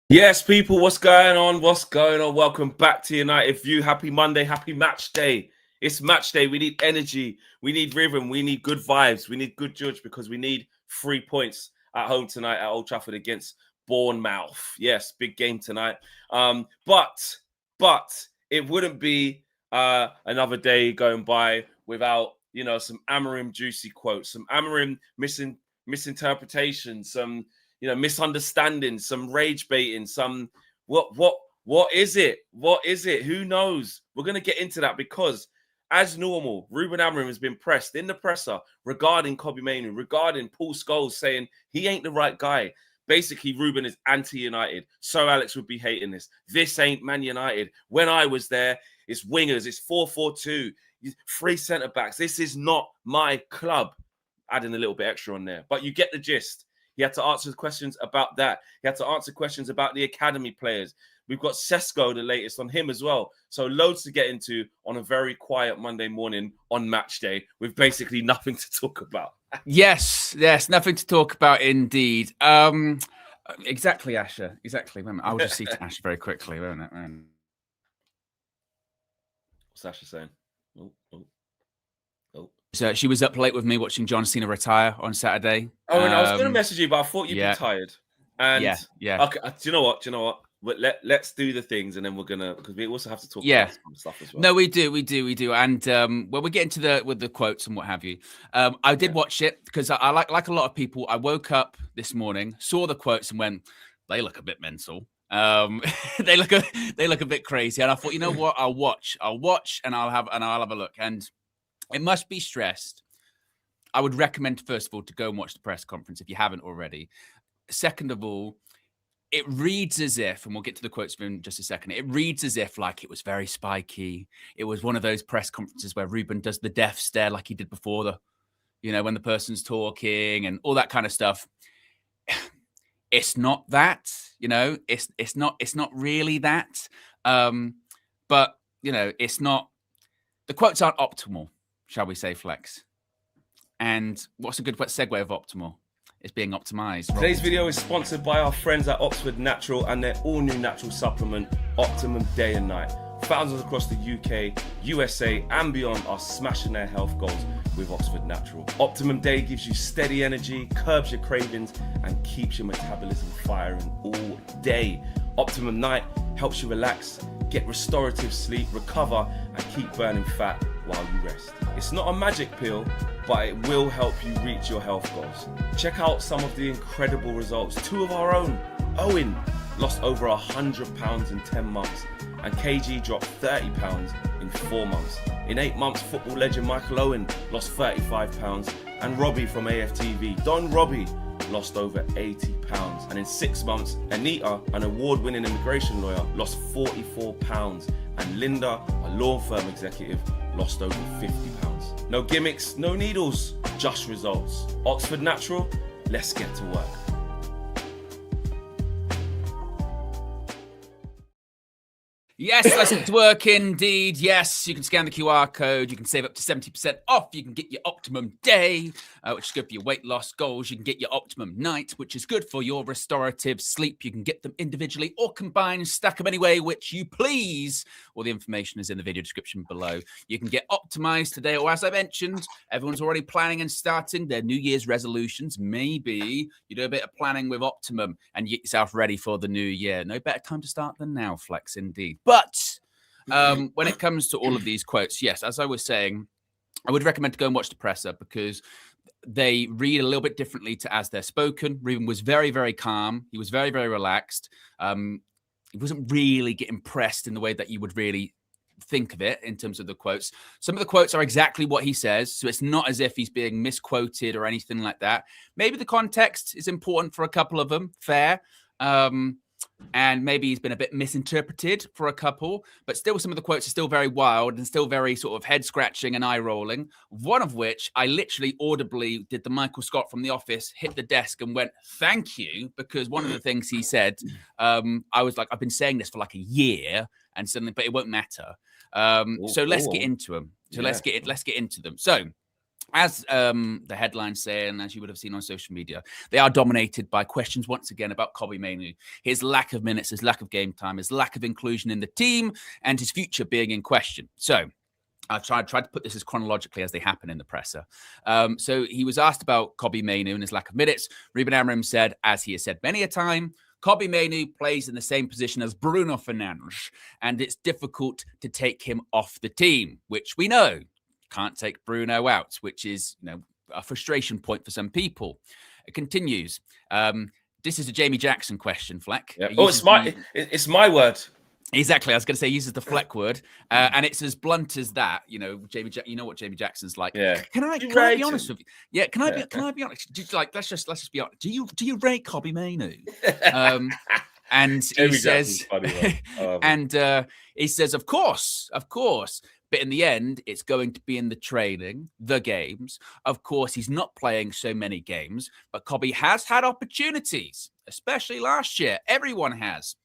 Yes, people, what's going on? What's going on? Welcome back to United View. Happy Monday, happy match day. It's match day. We need energy, we need rhythm, we need good vibes, we need good judge because we need 3 points at home tonight at Old Trafford against Bournemouth. Yes, big game tonight. But it wouldn't be another day going by without some Amorim juicy quotes, some Amorim misinterpretations, some misunderstanding, some rage baiting, some what is it? What is it? Who knows? We're gonna get into that because, as normal, Ruben Amorim has been pressed in the presser regarding Mainoo, regarding Paul Scholes saying he ain't the right guy. Basically, Ruben is anti-United. So Alex would be hating this. This ain't Man United. When I was there, it's wingers, it's 4-4-2, 3 centre-backs. This is not my club. Adding a little bit extra on there. But you get the gist. He had to answer questions about that. He had to answer questions about the academy players. We've got Sesko, the latest on him as well. So loads to get into on a very quiet Monday morning on match day with basically nothing to talk about. Yes, nothing to talk about indeed. Exactly, Asher. Exactly. I'll just see to Asher very quickly, won't it? What's Asher saying? Oh. So she was up late with me watching John Cena retire on Saturday. Oh, and I was going to message you, but I thought you'd be tired. And yeah. Okay, do you know what? Let's do the things, and then we're gonna, because we also have to talk about some stuff as well. No, we do. And when we get into the quotes and what have you, I did watch it because I like a lot of people. I woke up this morning, saw the quotes, and went, they look a bit mental. They look a bit crazy, and I thought, you know what? I'll watch, and I'll have a look. And it must be stressed. I would recommend, first of all, to go and watch the press conference if you haven't already. Second of all, it reads as if, and we'll get to the quotes in just a second, it reads as if like it was very spiky. It was one of those press conferences where Ruben does the death stare like he did before when the person's talking and all that kind of stuff. It's not that, it's not really that. But, it's not, the quotes aren't optimal, shall we say, Flex. And what's a good segue of optimal? It's being optimized. Today's video is sponsored by our friends at Oxford Natural and their all-new natural supplement, Optimum Day and Night. Thousands across the UK, USA and beyond are smashing their health goals with Oxford Natural. Optimum Day gives you steady energy, curbs your cravings and keeps your metabolism firing all day. Optimum Night helps you relax, get restorative sleep, recover and keep burning fat while you rest. It's not a magic pill, but it will help you reach your health goals. Check out some of the incredible results. 2 of our own. OWEN lost over 100 pounds in 10 months and KG dropped 30 pounds in 4 months. In 8 months, football legend Michael Owen lost 35 pounds and Robbie from AFTV, Don Robbie, lost over 80 pounds. And in 6 months, Anita, an award-winning immigration lawyer, lost 44 pounds. And Linda, a law firm executive, lost over 50 pounds. No gimmicks, no needles, just results. Oxford Natural, let's get to work. Yes, let's get to work indeed. Yes, you can scan the QR code. You can save up to 70% off. You can get your Optimum Day, which is good for your weight loss goals. You can get your Optimum Night, which is good for your restorative sleep. You can get them individually or combined, stack them any way which you please. All the information is in the video description below. You can get Optimized today, or as I mentioned, everyone's already planning and starting their New Year's resolutions. Maybe you do a bit of planning with Optimum and you get yourself ready for the new year. No better time to start than now, Flex, indeed. But when it comes to all of these quotes, yes, as I was saying, I would recommend to go and watch the presser because they read a little bit differently to as they're spoken. Ruben was very, very calm. He was very, very relaxed. He wasn't really getting pressed in the way that you would really think of it in terms of the quotes. Some of the quotes are exactly what he says, so it's not as if he's being misquoted or anything like that. Maybe the context is important for a couple of them, fair. And maybe he's been a bit misinterpreted for a couple, but still some of the quotes are still very wild and still very sort of head-scratching and eye-rolling, one of which I literally audibly did the Michael Scott from The Office, hit the desk and went, thank you, because one of the things he said, I was like, I've been saying this for like a year, and suddenly, but it won't matter. So let's get into them. Let's get into them. So as the headlines say, and as you would have seen on social media, they are dominated by questions once again about Kobbie Mainoo, his lack of minutes, his lack of game time, his lack of inclusion in the team, and his future being in question. So I've tried to put this as chronologically as they happen in the presser. So he was asked about Kobbie Mainoo and his lack of minutes. Ruben Amorim said, as he has said many a time, Kobbie Mainoo plays in the same position as Bruno Fernandes, and it's difficult to take him off the team, which we know. Can't take Bruno out, which is, a frustration point for some people. It continues. This is a Jamie Jackson question, Fleck. Yeah. Oh, it's my word. Exactly. I was going to say he uses the Fleck word, and it's as blunt as that. Jamie. You know what Jamie Jackson's like. Yeah. Can I be honest with you? Yeah. Can I be honest? Let's just be honest. Do you rate Kobbie Mainoo? And he says, he says, of course. But in the end, it's going to be in the training, the games. Of course, he's not playing so many games, but Kobbie has had opportunities, especially last year. Everyone has.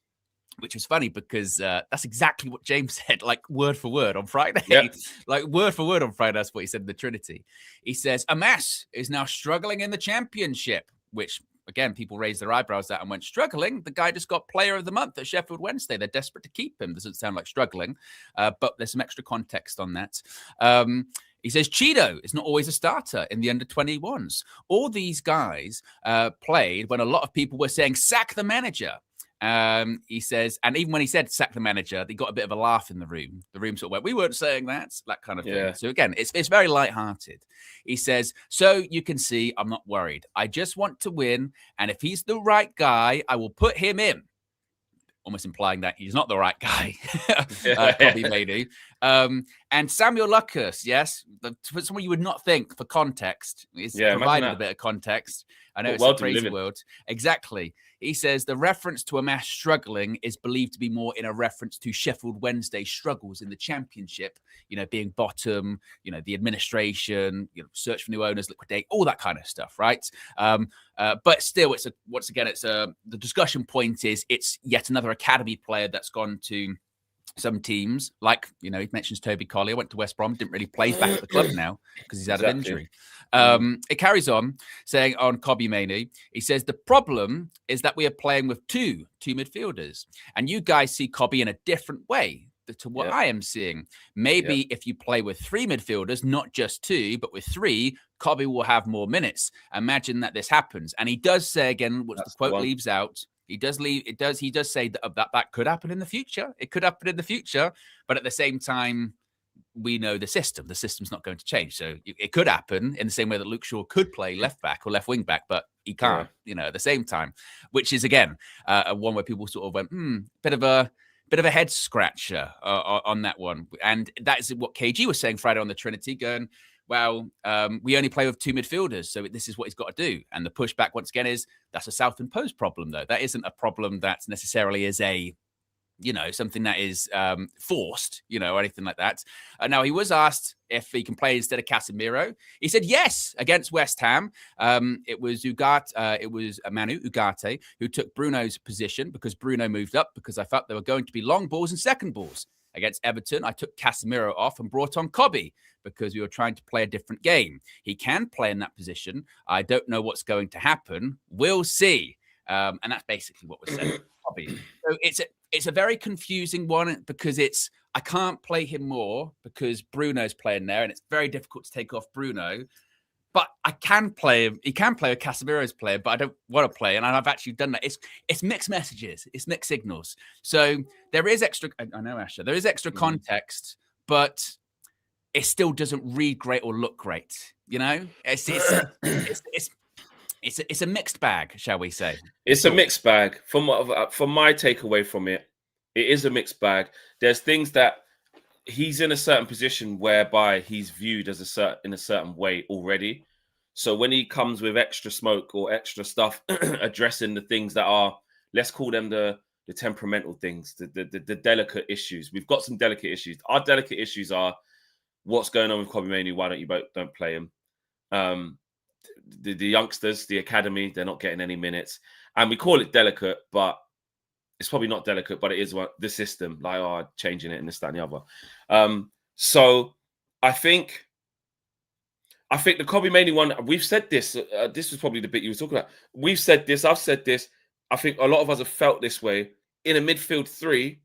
Which was funny because that's exactly what James said, like word for word on Friday. Yep. Like word for word on Friday, that's what he said in the Trinity. He says, Amass is now struggling in the championship, which, again, people raised their eyebrows at and went, struggling? The guy just got player of the month at Sheffield Wednesday. They're desperate to keep him. Doesn't sound like struggling, but there's some extra context on that. He says Cheeto is not always a starter in the under-21s. All these guys played when a lot of people were saying, sack the manager. He says, and even when he said sack the manager, they got a bit of a laugh in the room. The room sort of went, we weren't saying that kind of thing. Yeah. So again, it's very lighthearted. He says, so you can see I'm not worried. I just want to win. And if he's the right guy, I will put him in. Almost implying that he's not the right guy, Kobbie Mainoo. And Samuel Lucas, yes, for someone you would not think for context, is provided a bit of context. I know it's a crazy world. Exactly. He says the reference to Amass struggling is believed to be more in a reference to Sheffield Wednesday struggles in the championship, being bottom, the administration, search for new owners, liquidate, all that kind of stuff, right? But still, the discussion point is it's yet another academy player that's gone to some teams, like, he mentions Toby Collier, went to West Brom, didn't really play, back at the club now because he's out of injury. It carries on saying on Kobbie Mainoo, he says, the problem is that we are playing with two midfielders, and you guys see Kobbie in a different way to what I am seeing. Maybe if you play with three midfielders, not just two, but with three, Kobbie will have more minutes. Imagine that this happens. And he does say again, what the quote leaves out, he does say that could happen in the future. It could happen in the future, but at the same time, we know the system. The system's not going to change. So it could happen in the same way that Luke Shaw could play left back or left wing back, but he can't, at the same time, which is, again, one where people sort of went, bit of a head scratcher on that one. And that is what KG was saying Friday on the Trinity, going, well, we only play with two midfielders, so this is what he's got to do. And the pushback, once again, is that's a self-imposed problem, though. That isn't a problem that necessarily is something that is forced, or anything like that. Now, he was asked if he can play instead of Casemiro. He said yes against West Ham. It was Manu Ugarte who took Bruno's position because Bruno moved up because I felt there were going to be long balls and second balls. Against Everton, I took Casemiro off and brought on Kobbie because we were trying to play a different game. He can play in that position. I don't know what's going to happen. We'll see. And that's basically what was said. Kobbie. So it's a very confusing one because I can't play him more because Bruno's playing there, and it's very difficult to take off Bruno. But I can play him. He can play with Casemiro's player, but I don't want to play. And I've actually done that. It's mixed messages. It's mixed signals. So there is extra. I know, Asher. There is extra context, but it still doesn't read great or look great. It's a mixed bag, shall we say? It's a mixed bag. From my takeaway from it, it is a mixed bag. There's things that he's in a certain position whereby he's viewed as in a certain way already. So when he comes with extra smoke or extra stuff, addressing the things that are, let's call them the temperamental things, the delicate issues. We've got some delicate issues. Our delicate issues are what's going on with Kobbie Mainoo. Why don't play him? The youngsters, the academy, they're not getting any minutes, and we call it delicate, but it's probably not delicate, but it is the system, changing it and this, that, and the other. So I think I think the Kobbie Mainoo one, we've said this. This was probably the bit you were talking about. We've said this. I've said this. I think a lot of us have felt this way. In a midfield three,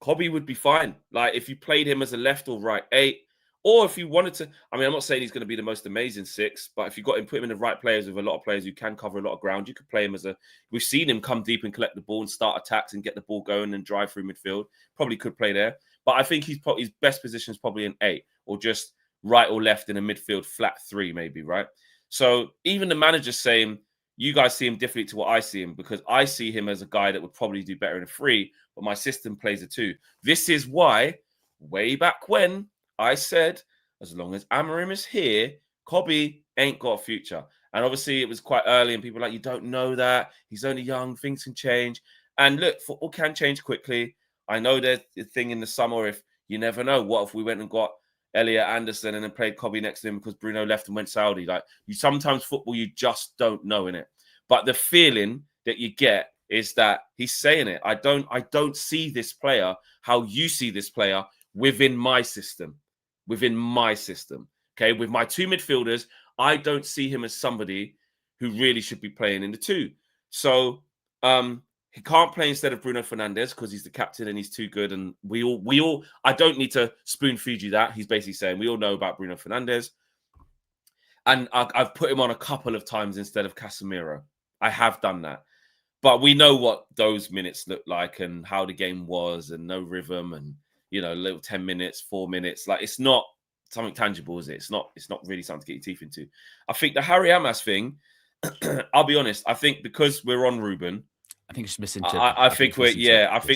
Kobbie would be fine. Like if you played him as a left or right 8, or if you wanted to. I mean, I'm not saying he's going to be the most amazing 6, but if you got him, put him in the right players with a lot of players who can cover a lot of ground, you could play him as a. We've seen him come deep and collect the ball and start attacks and get the ball going and drive through midfield. Probably could play there, but I think his best position is probably an 8 or just right or left in a midfield flat 3, maybe, right? So even the manager's saying, you guys see him differently to what I see him, because I see him as a guy that would probably do better in a 3, but my system plays a 2. This is why, way back when, I said, as long as Amorim is here, Kobbie ain't got a future. And obviously it was quite early and people were like, you don't know that. He's only young, things can change. And look, football can change quickly. I know there's a thing in the summer, if you never know, what if we went and got Elliot Anderson and then played Kobbie next to him because Bruno left and went Saudi. Like, you sometimes football, you just don't know, innit? But the feeling that you get is that he's saying it. I don't see this player how you see this player within my system. Okay, with my 2 midfielders, I don't see him as somebody who really should be playing in the 2. So he can't play instead of Bruno Fernandes because he's the captain and he's too good. And we all, I don't need to spoon feed you that. He's basically saying we all know about Bruno Fernandes. And I've put him on a couple of times instead of Casemiro. I have done that. But we know what those minutes look like and how the game was and no rhythm and, you know, little 10 minutes, 4 minutes. Like, it's not something tangible, is it? It's not really something to get your teeth into. I think the Harry Amass thing, I'll be honest, I think because we're on Ruben, I think it's misinterpreted. I think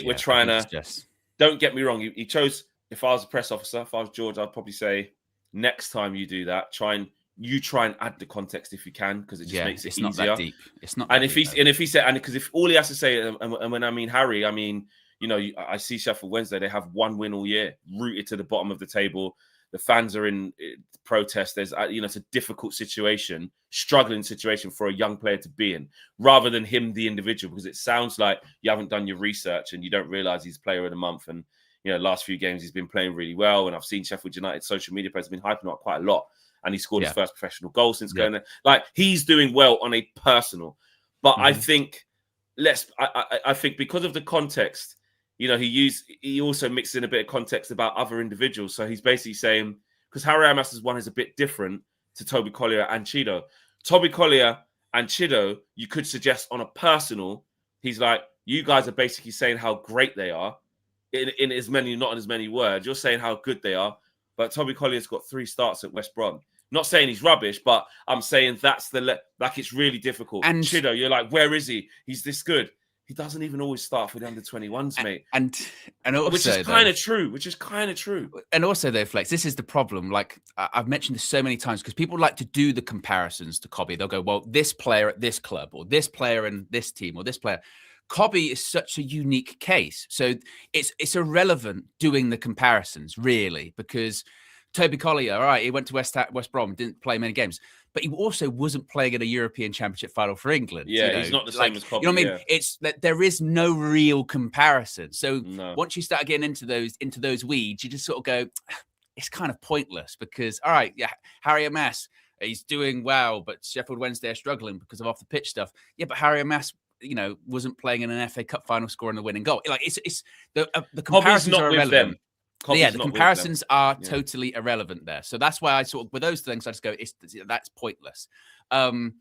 we're trying to. Just... Don't get me wrong. He chose. If I was a press officer, if I was George, I'd probably say next time you do that, try and add the context if you can, because it just makes it easier. It's not that deep. It's not. And if he said, and because if all he has to say, and when I mean Harry, I mean, you know, I see Sheffield Wednesday. They have 1 win all year, rooted to the bottom of the table. The fans are in protest. There's, you know, it's a difficult situation, struggling situation for a young player to be in, rather than him, the individual, because it sounds like you haven't done your research and you don't realize he's player of the month. And, you know, last few games he's been playing really well. And I've seen Sheffield United social media players have been hyping up quite a lot. And he scored his first professional goal since going there. Like, he's doing well on a personal. But I think I think because of the context, you know, he also mixed in a bit of context about other individuals. So he's basically saying, because Harry Amass's one is a bit different to Toby Collier and Chido. Toby Collier and Chido, you could suggest on a personal, he's like, you guys are basically saying how great they are in as many, not in as many words. You're saying how good they are. But Toby Collier's got 3 starts at West Brom. Not saying he's rubbish, but I'm saying that's like, it's really difficult. And Chido, you're like, where is he? He's this good. He doesn't even always start for the under-21s, mate. And also, which is kind of true. And also, though, Flex, this is the problem. Like, I've mentioned this so many times because people like to do the comparisons to Kobbie. They'll go, well, this player at this club, or this player in this team, or this player. Kobbie is such a unique case. So it's irrelevant doing the comparisons, really, because Toby Collier, all right, he went to West Brom, didn't play many games, but he also wasn't playing in a European Championship final for England. Yeah, you know? He's not the same as Kobbie. You know what I mean? It's that there is no real comparison. So once you start getting into those weeds, you just sort of go, it's kind of pointless because, all right, yeah, Harry Amass, he's doing well, but Sheffield Wednesday are struggling because of off the pitch stuff. Yeah, but Harry Amass, you know, wasn't playing in an FA Cup final scoring the winning goal. Like, it's the comparisons are irrelevant. Yeah, the comparisons are totally irrelevant there. So that's why I sort of, with those things, I just go, that's pointless. When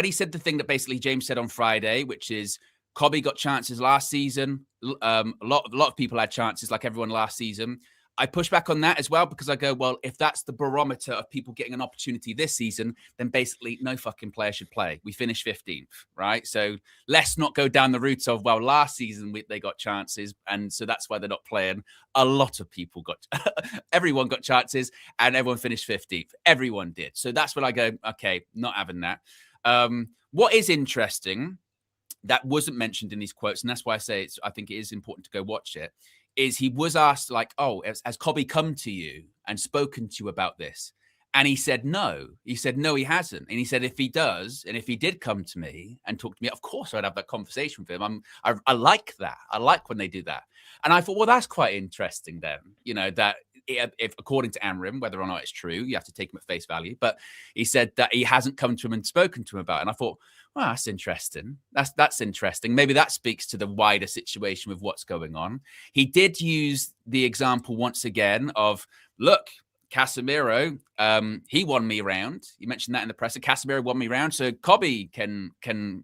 he said the thing that basically James said on Friday, which is Kobbie got chances last season. A lot of people had chances like everyone last season. I push back on that as well because I go, well, if that's the barometer of people getting an opportunity this season, then basically no fucking player should play. We finished 15th, right? So let's not go down the route of, well, last season they got chances, and so that's why they're not playing. A lot of people everyone got chances, and everyone finished 15th. Everyone did. So that's when I go, okay, not having that. What is interesting that wasn't mentioned in these quotes, and that's why I say I think it is important to go watch it, is he was asked, like, oh, has Kobbie come to you and spoken to you about this? And he said no. He said, no, he hasn't. And he said, if he does, and if he did come to me and talk to me, of course I'd have that conversation with him. I like that. I like when they do that. And I thought, well, that's quite interesting then, you know, that if according to Amorim, whether or not it's true, you have to take him at face value. But he said that he hasn't come to him and spoken to him about it. And I thought, well, that's interesting. That's interesting. Maybe that speaks to the wider situation with what's going on. He did use the example once again of, look, Casemiro, he won me round. You mentioned that in the press. Casemiro won me round, so Kobe can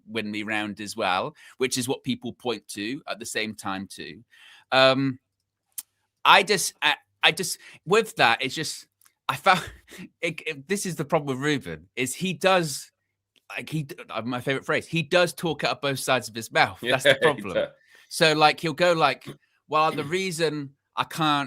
win me round as well, which is what people point to at the same time too. I just with that, it's just I found this is the problem with Ruben is he does my favorite phrase. He does talk out of both sides of his mouth. That's the problem. So like he'll go like, well, the reason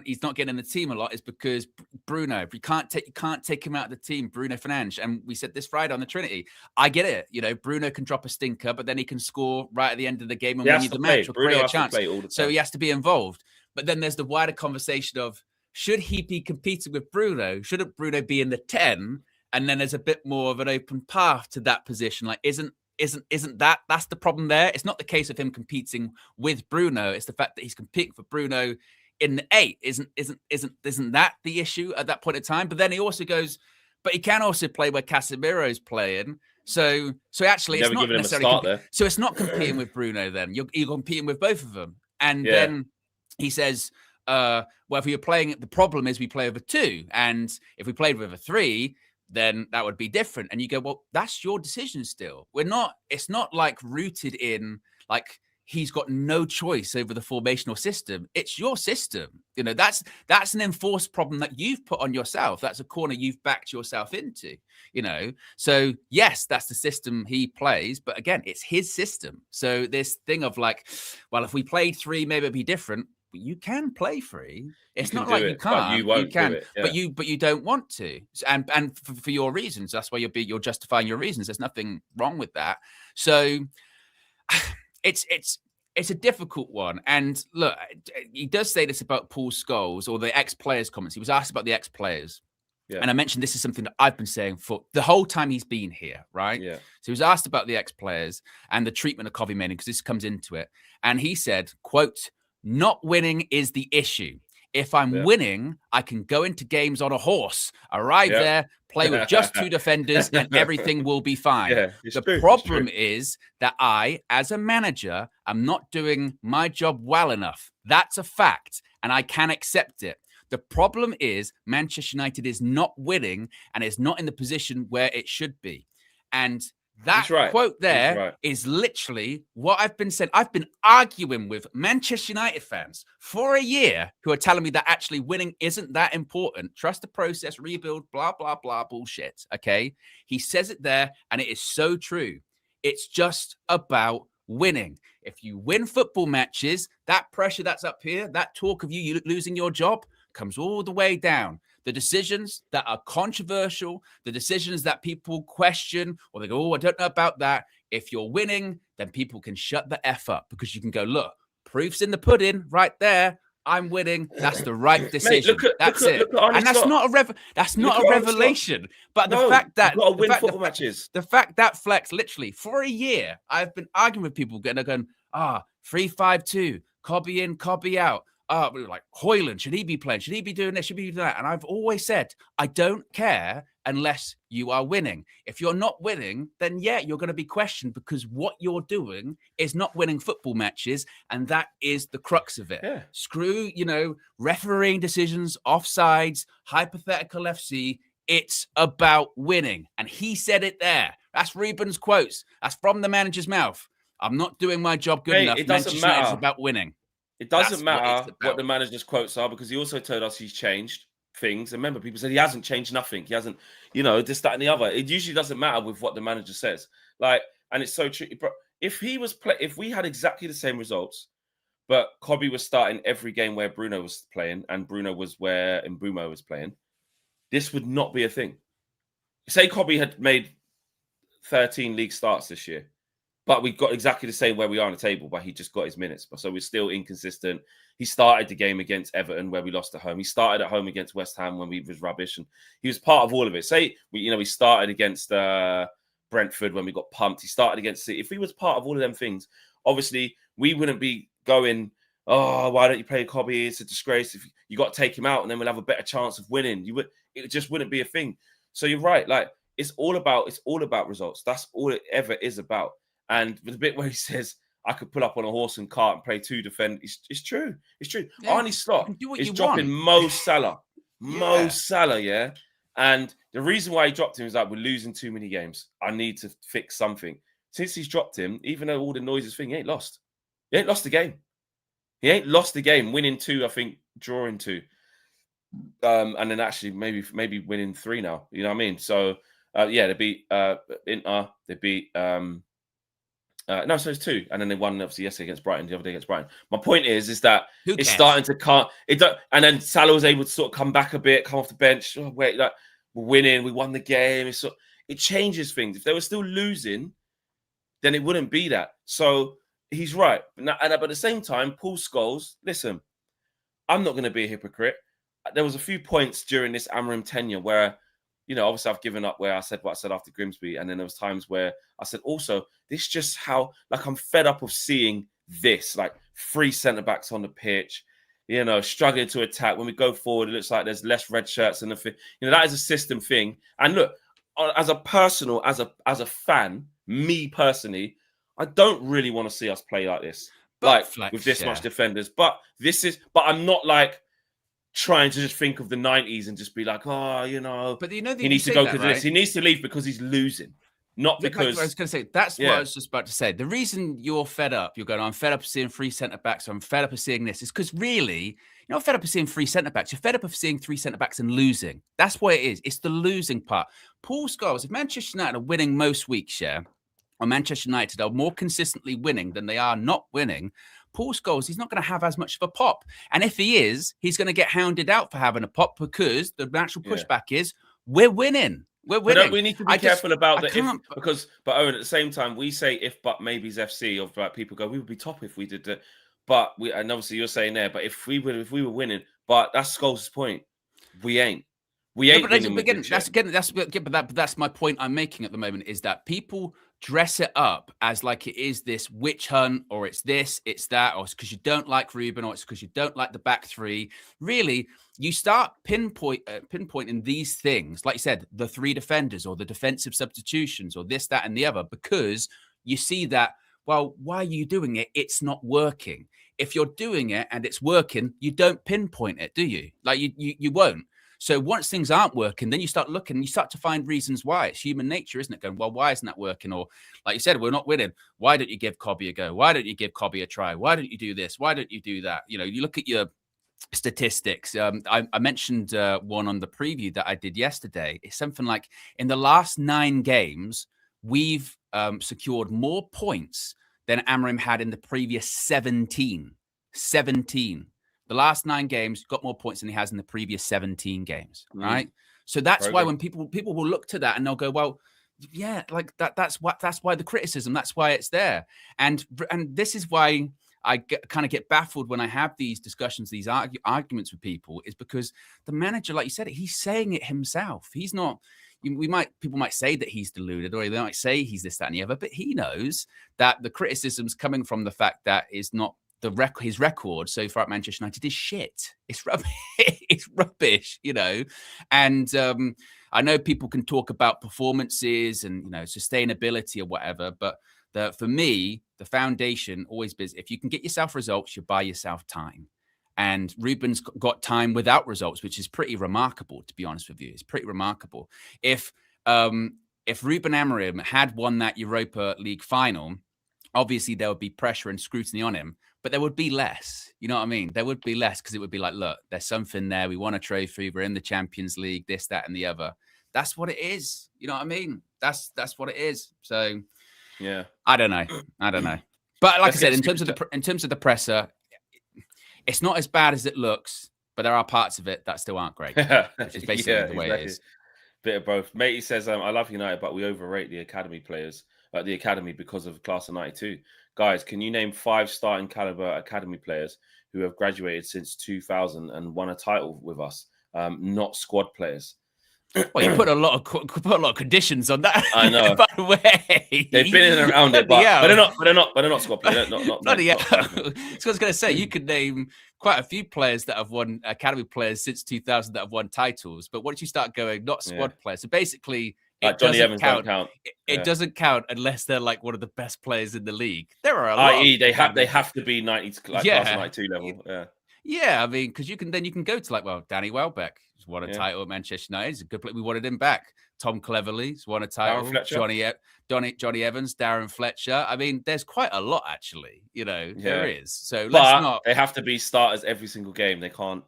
he's not getting in the team a lot is because Bruno, you can't take him out of the team, Bruno Fernandes. And we said this Friday on the Trinity. I get it. You know, Bruno can drop a stinker, but then he can score right at the end of the game and win you the match or create a chance. So he has to be involved. But then there's the wider conversation of, should he be competing with Bruno? Shouldn't Bruno be in the 10? And then there's a bit more of an open path to that position. Like, isn't that's the problem there? It's not the case of him competing with Bruno. It's the fact that he's competing for Bruno in the 8. Isn't that the issue at that point in time? But then he also goes, but he can also play where Casemiro's playing. So actually, it's not necessarily. So it's not competing with Bruno. Then you're competing with both of them. And then he says, well, if you're playing, the problem is we play over 2, and if we played with a 3, then that would be different. And you go, well, that's your decision still. It's not like rooted in like he's got no choice over the formational system. It's your system. You know, that's an enforced problem that you've put on yourself. That's a corner you've backed yourself into, you know? So yes, that's the system he plays, but again, it's his system. So this thing of like, well, if we played 3, maybe it'd be different. But you can play 3. It's not like you can't. You can, but you don't want to. And for your reasons, that's why you're justifying your reasons. There's nothing wrong with that. So it's a difficult one. And look, he does say this about Paul Scholes or the ex-players comments. He was asked about the ex-players. Yeah. And I mentioned this is something that I've been saying for the whole time he's been here, right? Yeah. So he was asked about the ex-players and the treatment of Kobe Mainoo, because this comes into it. And he said, quote, "Not winning is the issue. If I'm winning, I can go into games on a horse, arrive there, play with just 2 defenders, and everything will be fine. The problem is that I, as a manager, am not doing my job well enough. That's a fact, and I can accept it. The problem is Manchester United is not winning and is not in the position where it should be." And that quote there is literally what I've been saying. I've been arguing with Manchester United fans for a year who are telling me that actually winning isn't that important. Trust the process, rebuild, blah, blah, blah, bullshit. Okay. He says it there, and it is so true. It's just about winning. If you win football matches, that pressure that's up here, that talk of you losing your job comes all the way down. The decisions that are controversial, the decisions that people question, or they go, oh, I don't know about that. If you're winning, then people can shut the F up, because you can go, look, proof's in the pudding right there. I'm winning. That's the right decision. Mate, that's it. And that's not a revelation. But the fact that you've got to win football matches. The fact that Flex, literally for a year, I've been arguing with people going, 3-5-2, Kobe in, Kobe out. We were like, Hoyland, should he be playing? Should he be doing this? Should he be doing that? And I've always said, I don't care unless you are winning. If you're not winning, then you're going to be questioned, because what you're doing is not winning football matches. And that is the crux of it. Yeah. Screw, refereeing decisions, offsides, hypothetical FC. It's about winning. And he said it there. That's Ruben's quotes. That's from the manager's mouth. I'm not doing my job good enough. It doesn't matter. It's about winning. It doesn't matter what the manager's quotes are, because he also told us he's changed things. And remember, people said he hasn't changed nothing. He hasn't, this, that, and the other. It usually doesn't matter with what the manager says. Like, and it's so true. But if we had exactly the same results, but Kobe was starting every game where Bruno was playing, and Bruno was where Mbeumo was playing, this would not be a thing. Say Kobe had made 13 league starts this year, but we got exactly the same where we are on the table, but he just got his minutes. So we're still inconsistent. He started the game against Everton where we lost at home. He started at home against West Ham when we was rubbish, and he was part of all of it. Say we started against Brentford when we got pumped. He started against City. If he was part of all of them things, obviously we wouldn't be going, oh, why don't you play Kobe? It's a disgrace. If you got to take him out, and then we'll have a better chance of winning. It just wouldn't be a thing. So you're right. Like it's all about results. That's all it ever is about. And the bit where he says, I could pull up on a horse and cart and play 2 defend. It's true. It's true. Yeah, Arnie Slot is dropping want. Mo Salah. Mo Salah, yeah. And the reason why he dropped him is like, we're losing too many games. I need to fix something. Since he's dropped him, even though all the noises thing, he ain't lost. He ain't lost the game. He ain't lost the game. Winning 2, I think, drawing 2. And then actually maybe winning 3 now. You know what I mean? So they beat Inter. They beat no, so it's 2, and then they won obviously yesterday against Brighton, the other day against Brighton. My point is that it's starting to come. And then Salah was able to sort of come back a bit, come off the bench. Oh, wait, like we're winning, we won the game. It changes things. If they were still losing, then it wouldn't be that. So he's right. But at the same time, Paul Scholes, listen, I'm not going to be a hypocrite. There was a few points during this Amorim tenure where, you know, obviously I've given up where I said what I said after Grimsby. And then there was times where I said, also, this just how, like, I'm fed up of seeing this, like 3 centre-backs on the pitch, you know, struggling to attack. When we go forward, it looks like there's less red shirts in the thing. You know, that is a system thing. And look, as a fan, me personally, I don't really want to see us play like this. With this much defenders. But I'm not like trying to just think of the 90s and just be like, oh, you know, but you know, he needs to go because right? He needs to leave because he's losing, not because. Like I was going to say, that's what I was just about to say. The reason you're fed up, you're going, I'm fed up of seeing 3 centre-backs, or I'm fed up of seeing this, is because really, you're not fed up of seeing 3 centre-backs. You're fed up of seeing 3 centre-backs and losing. That's what it is. It's the losing part. Paul Scholes, if Manchester United are winning most weeks, or Manchester United are more consistently winning than they are not winning, Paul Scholes, he's not going to have as much of a pop. And if he is, he's going to get hounded out for having a pop because the natural pushback is we're winning. We're winning. But we need to be careful about that. But Owen, at the same time, we say if, but, maybe's FC, of like people go, we would be top if we did that. But and obviously you're saying there, but if we were winning, but that's Scholes' point. We ain't. We ain't. But that's my point I'm making at the moment, is that people dress it up as like it is this witch hunt, or it's this, it's that, or it's because you don't like Ruben, or it's because you don't like the back 3. Really, you start pinpointing these things, like you said, the 3 defenders or the defensive substitutions or this, that, and the other, because you see that, well, why are you doing it? It's not working. If you're doing it and it's working, you don't pinpoint it, do you? Like you won't. So once things aren't working, then you start looking and you start to find reasons why. It's human nature, isn't it? Going, well, why isn't that working? Or like you said, we're not winning. Why don't you give Kobe a go? Why don't you give Kobe a try? Why don't you do this? Why don't you do that? You know, you look at your statistics. I mentioned one on the preview that I did yesterday. It's something like in the last 9 games, we've secured more points than Amorim had in the previous 17. 17. The last 9 games got more points than he has in the previous 17 games, right? So that's why when people will look to that and they'll go, well, yeah, like that's why the criticism, that's why it's there. And this is why I kind of get baffled when I have these discussions, these arguments with people, is because the manager, like you said, he's saying it himself. He's not. People might say that he's deluded, or they might say he's this, that, and the other, but he knows that the criticism's coming from the fact that is not his record so far at Manchester United is shit. It's rubbish. It's rubbish, you know. And I know people can talk about performances and, you know, sustainability or whatever, but for me, the foundation always is, if you can get yourself results, you buy yourself time. And Ruben's got time without results, which is pretty remarkable, to be honest with you. It's pretty remarkable. If Ruben Amorim had won that Europa League final, obviously there would be pressure and scrutiny on him, but there would be less. You know what I mean? There would be less, because it would be like, look, there's something there. We won a trophy. We're in the Champions League, this, that, and the other. That's what it is. You know what I mean? That's what it is. So, yeah, I don't know. But like I said, in terms of the presser, it's not as bad as it looks, but there are parts of it that still aren't great. Which is basically the way it is. Bit of both. Matey says, I love United, but we overrate the academy players at the academy because of class of 92. Guys, can you name 5 starting caliber academy players who have graduated since 2000 and won a title with us? Not squad players. Well, you put a lot of conditions on that. I know. By the way, They've been in and around it, but they're not squad players. Bloody hell. So I was going to say, you could name quite a few players that have won academy players since 2000 that have won titles. But once you start going, not squad players, so basically, like Johnny Evans don't count. It doesn't count unless they're like one of the best players in the league. There are a lot. I.e., they have to be 90, like class 92 level. Yeah. Yeah, I mean, because you can go to like, well, Danny Welbeck has won a title at Manchester United. He's a good player. We wanted him back. Tom Cleverley's won a title. Johnny Evans, Darren Fletcher. I mean, there's quite a lot actually. There is. So they have to be starters every single game. They can't.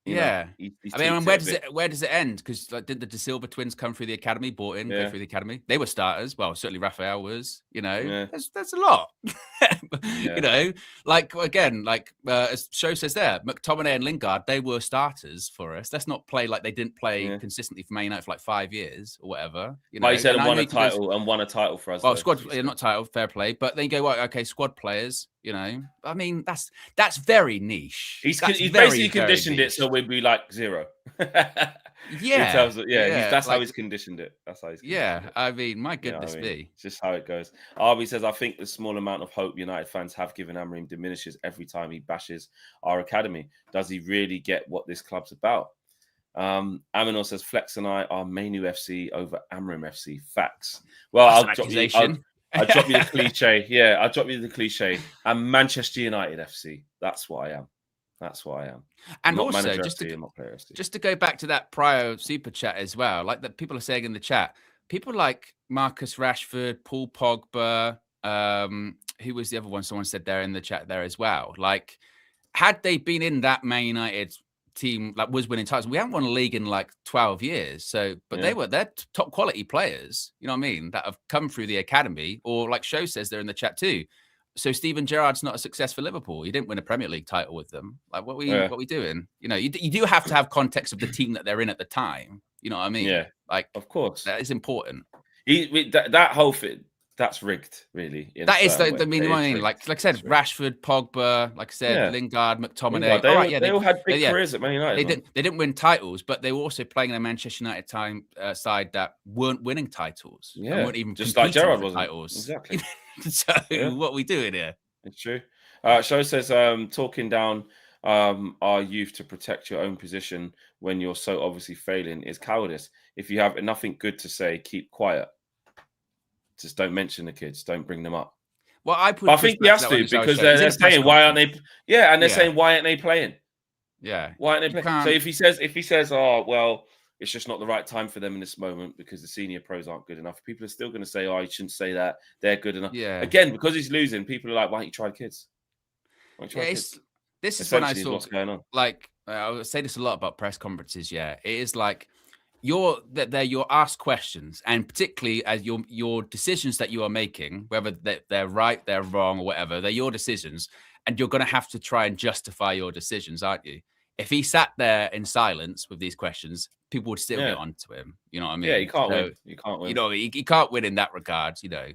I mean, where does it end? Because did the De Silva twins come through the academy, go through the academy? They were starters. Well, certainly Raphael was. There's a lot. As Show says there, McTominay and Lingard, they were starters for us. Let's not play like they didn't play consistently for Man United for like 5 years or whatever. But he said won a title for us. Well, squad, not title, fair play. But then you go, okay, squad players. I mean, that's very niche. He's basically conditioned it so we'd be like 0. That's how he's conditioned it. That's how he's I mean, my goodness me. It's just how it goes. Arby says, I think the small amount of hope United fans have given Amorim diminishes every time he bashes our academy. Does he really get what this club's about? Aminor says, Flex and I are Mainoo FC over Amorim FC. Facts. Well, I'll drop you the cliche. Yeah, I'll drop you the cliche. I'm Manchester United FC. That's what I am. And not also, just to go back to that prior super chat as well, like that people are saying in the chat, people like Marcus Rashford, Paul Pogba, who was the other one? Someone said there in the chat there as well. Like, had they been in that Man United team, like was winning titles, we haven't won a league in like 12 years. So, but they're top quality players, you know what I mean, that have come through the academy, or like Show says there in the chat too. So Steven Gerrard's not a success for Liverpool. You didn't win a Premier League title with them. Like, what we doing? You do have to have context of the team that they're in at the time. You know what I mean? Yeah. Like, of course, that is important. That whole thing, that's rigged, really. That is, I mean, like I said, Rashford, Pogba, like I said, Lingard, McTominay. They all had big careers at Man United. They didn't win titles, but they were also playing in a Manchester United side that weren't winning titles. Yeah, and weren't even just like Gerrard wasn't. Titles. Exactly. So what are we doing here? It's true. Show says, talking down our youth to protect your own position when you're so obviously failing is cowardice. If you have nothing good to say, keep quiet. Just don't mention the kids. Don't bring them up. Well, I think he has to, because they're saying, why aren't they? Yeah, and they're saying, why aren't they playing? Yeah. Why aren't they playing? So if he says, oh, well, it's just not the right time for them in this moment because the senior pros aren't good enough, people are still going to say, oh, you shouldn't say that. They're good enough. Yeah. Again, because he's losing, people are like, why don't you try kids? This is when I saw what's going on. Like, I would say this a lot about press conferences. Yeah. It is like, you're asked questions, and particularly as your decisions that you are making, whether they're right, they're wrong, or whatever, they're your decisions, and you're going to have to try and justify your decisions, aren't you? If he sat there in silence with these questions, people would still get onto him. You know what I mean? Yeah, he can't win. You can't win. You know, he can't win in that regard. You know,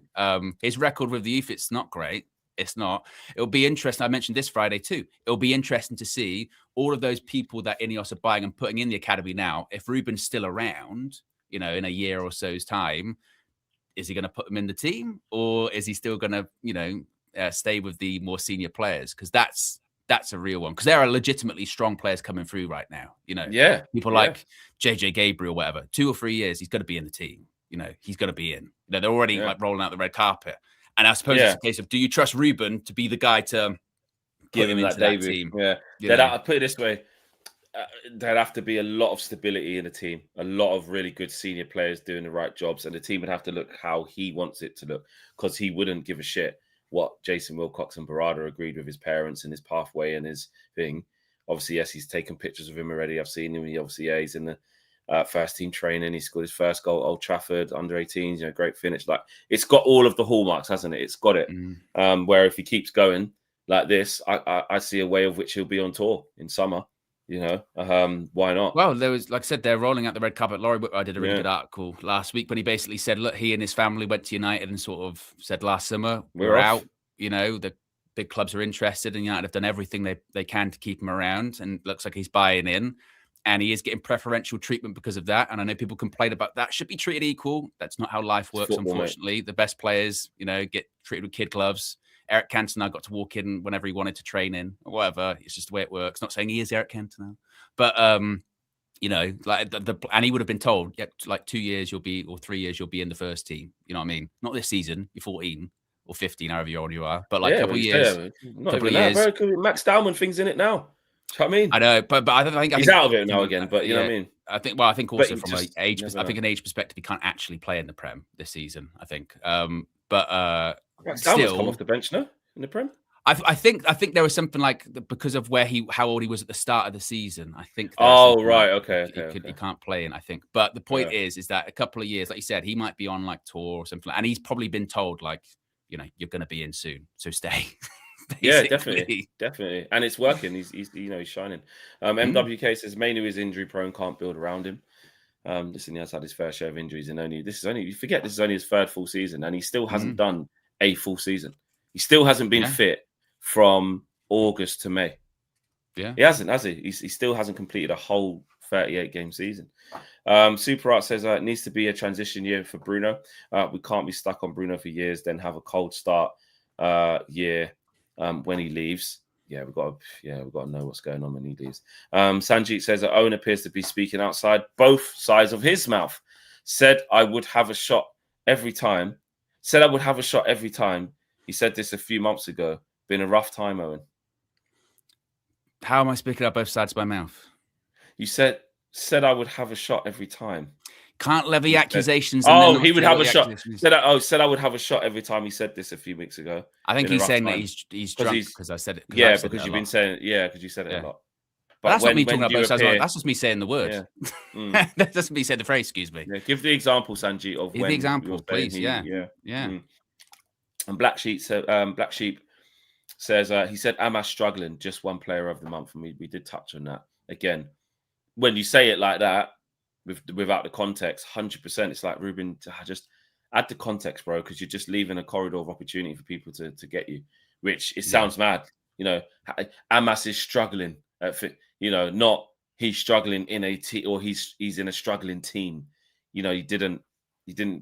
his record with the youth, it's not great. It's not. It'll be interesting. I mentioned this Friday too. It'll be interesting to see all of those people that Ineos are buying and putting in the academy now. If Ruben's still around, you know, in a year or so's time, is he going to put them in the team, or is he still going to, you know, stay with the more senior players? Because that's a real one. Because there are legitimately strong players coming through right now. You know, people like JJ Gabriel, whatever. 2 or 3 years, he's going to be in the team. You know, he's going to be in. You know, they're already like rolling out the red carpet. And I suppose it's a case of, do you trust Ruben to be the guy to give him into that team? Yeah. I'll put it this way. There'd have to be a lot of stability in the team, a lot of really good senior players doing the right jobs, and the team would have to look how he wants it to look, because he wouldn't give a shit what Jason Wilcox and Barada agreed with his parents and his pathway and his thing. Obviously, yes, he's taken pictures of him already. I've seen him. He's in the first team training. He scored his first goal at Old Trafford, under 18s, you know, great finish. Like, it's got all of the hallmarks, hasn't it? It's got it. Where if he keeps going like this, I see a way of which he'll be on tour in summer. You know, why not? Well, there was, like I said, they're rolling out the red carpet. Laurie Whitwell did a really good article last week when he basically said, look, he and his family went to United and sort of said last summer, we're out. You know, the big clubs are interested, and United have done everything they can to keep him around, and looks like he's buying in. and he is getting preferential treatment because of that. And I know people complain about that. Should be treated equal. That's not how life works, Football, unfortunately. Mate. The best players, get treated with kid gloves. Eric Cantona got to walk in whenever he wanted to train in or whatever. It's just the way it works. Not saying he is Eric Cantona, but and he would have been told, yeah, like 2 years or 3 years you'll be in the first team. You know what I mean? Not this season. You're 14 or 15, however old you are. But like a couple of years, Max Dowman things in it now. Do you know what I mean? I know, but I think he's out of it now again. But you know what I mean? I think also from an age perspective, he can't actually play in the Prem this season. I think, Max Dowman's come off the bench now in the Prem. I think there was something like because of how old he was at the start of the season. I think. He can't play in. I think, but the point is that a couple of years, like you said, he might be on like tour or something, and he's probably been told like, you're going to be in soon, so stay. Yeah, definitely, and it's working. He's shining. MWK says Mainoo is injury prone, can't build around him. Listen, he has had his fair share of injuries, and you forget this is only his third full season, and he still hasn't done a full season. He still hasn't been fit from August to May. Yeah, he hasn't, has he? He still hasn't completed a whole 38-game season. Super Art says it needs to be a transition year for Bruno. We can't be stuck on Bruno for years, then have a cold start year when he leaves. We've got to know what's going on when he leaves. Sanjeet says that Owen appears to be speaking outside both sides of his mouth. Said I would have a shot every time. He said this a few months ago. Been a rough time, Owen. How am I speaking out both sides of my mouth? You said I would have a shot every time. Can't levy accusations. He would have a shot. Said I would have a shot every time. He said this a few weeks ago. I think he's saying that he's drunk because I said it. Because you've been saying because you said it a lot. But that's not me talking about both sides. That's just me saying the word. Yeah. That's me saying the phrase. Excuse me. Yeah. Give the example, Sanjeet, of when. The example, please. Yeah. And Black Sheep says he said Amass struggling, just one player of the month, and we did touch on that again. When you say it like that, without the context, 100%, it's like, Ruben, just add the context, bro, because you're just leaving a corridor of opportunity for people to get you, which it sounds mad. Amass is struggling, not he's struggling in a team or he's in a struggling team. He didn't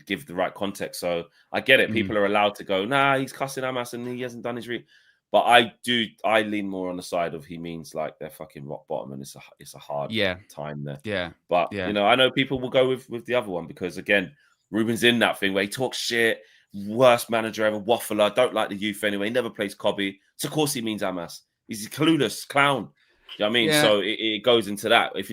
give the right context. So I get it. People are allowed to go, nah, he's cussing Amass and he hasn't done his But I lean more on the side of he means like they're fucking rock bottom and it's a hard time there. Yeah. But I know people will go with the other one because again, Ruben's in that thing where he talks shit, worst manager ever, waffler, don't like the youth anyway, he never plays Cobby. So of course he means Amass. He's a clueless clown. You know what I mean? Yeah. So it goes into that. If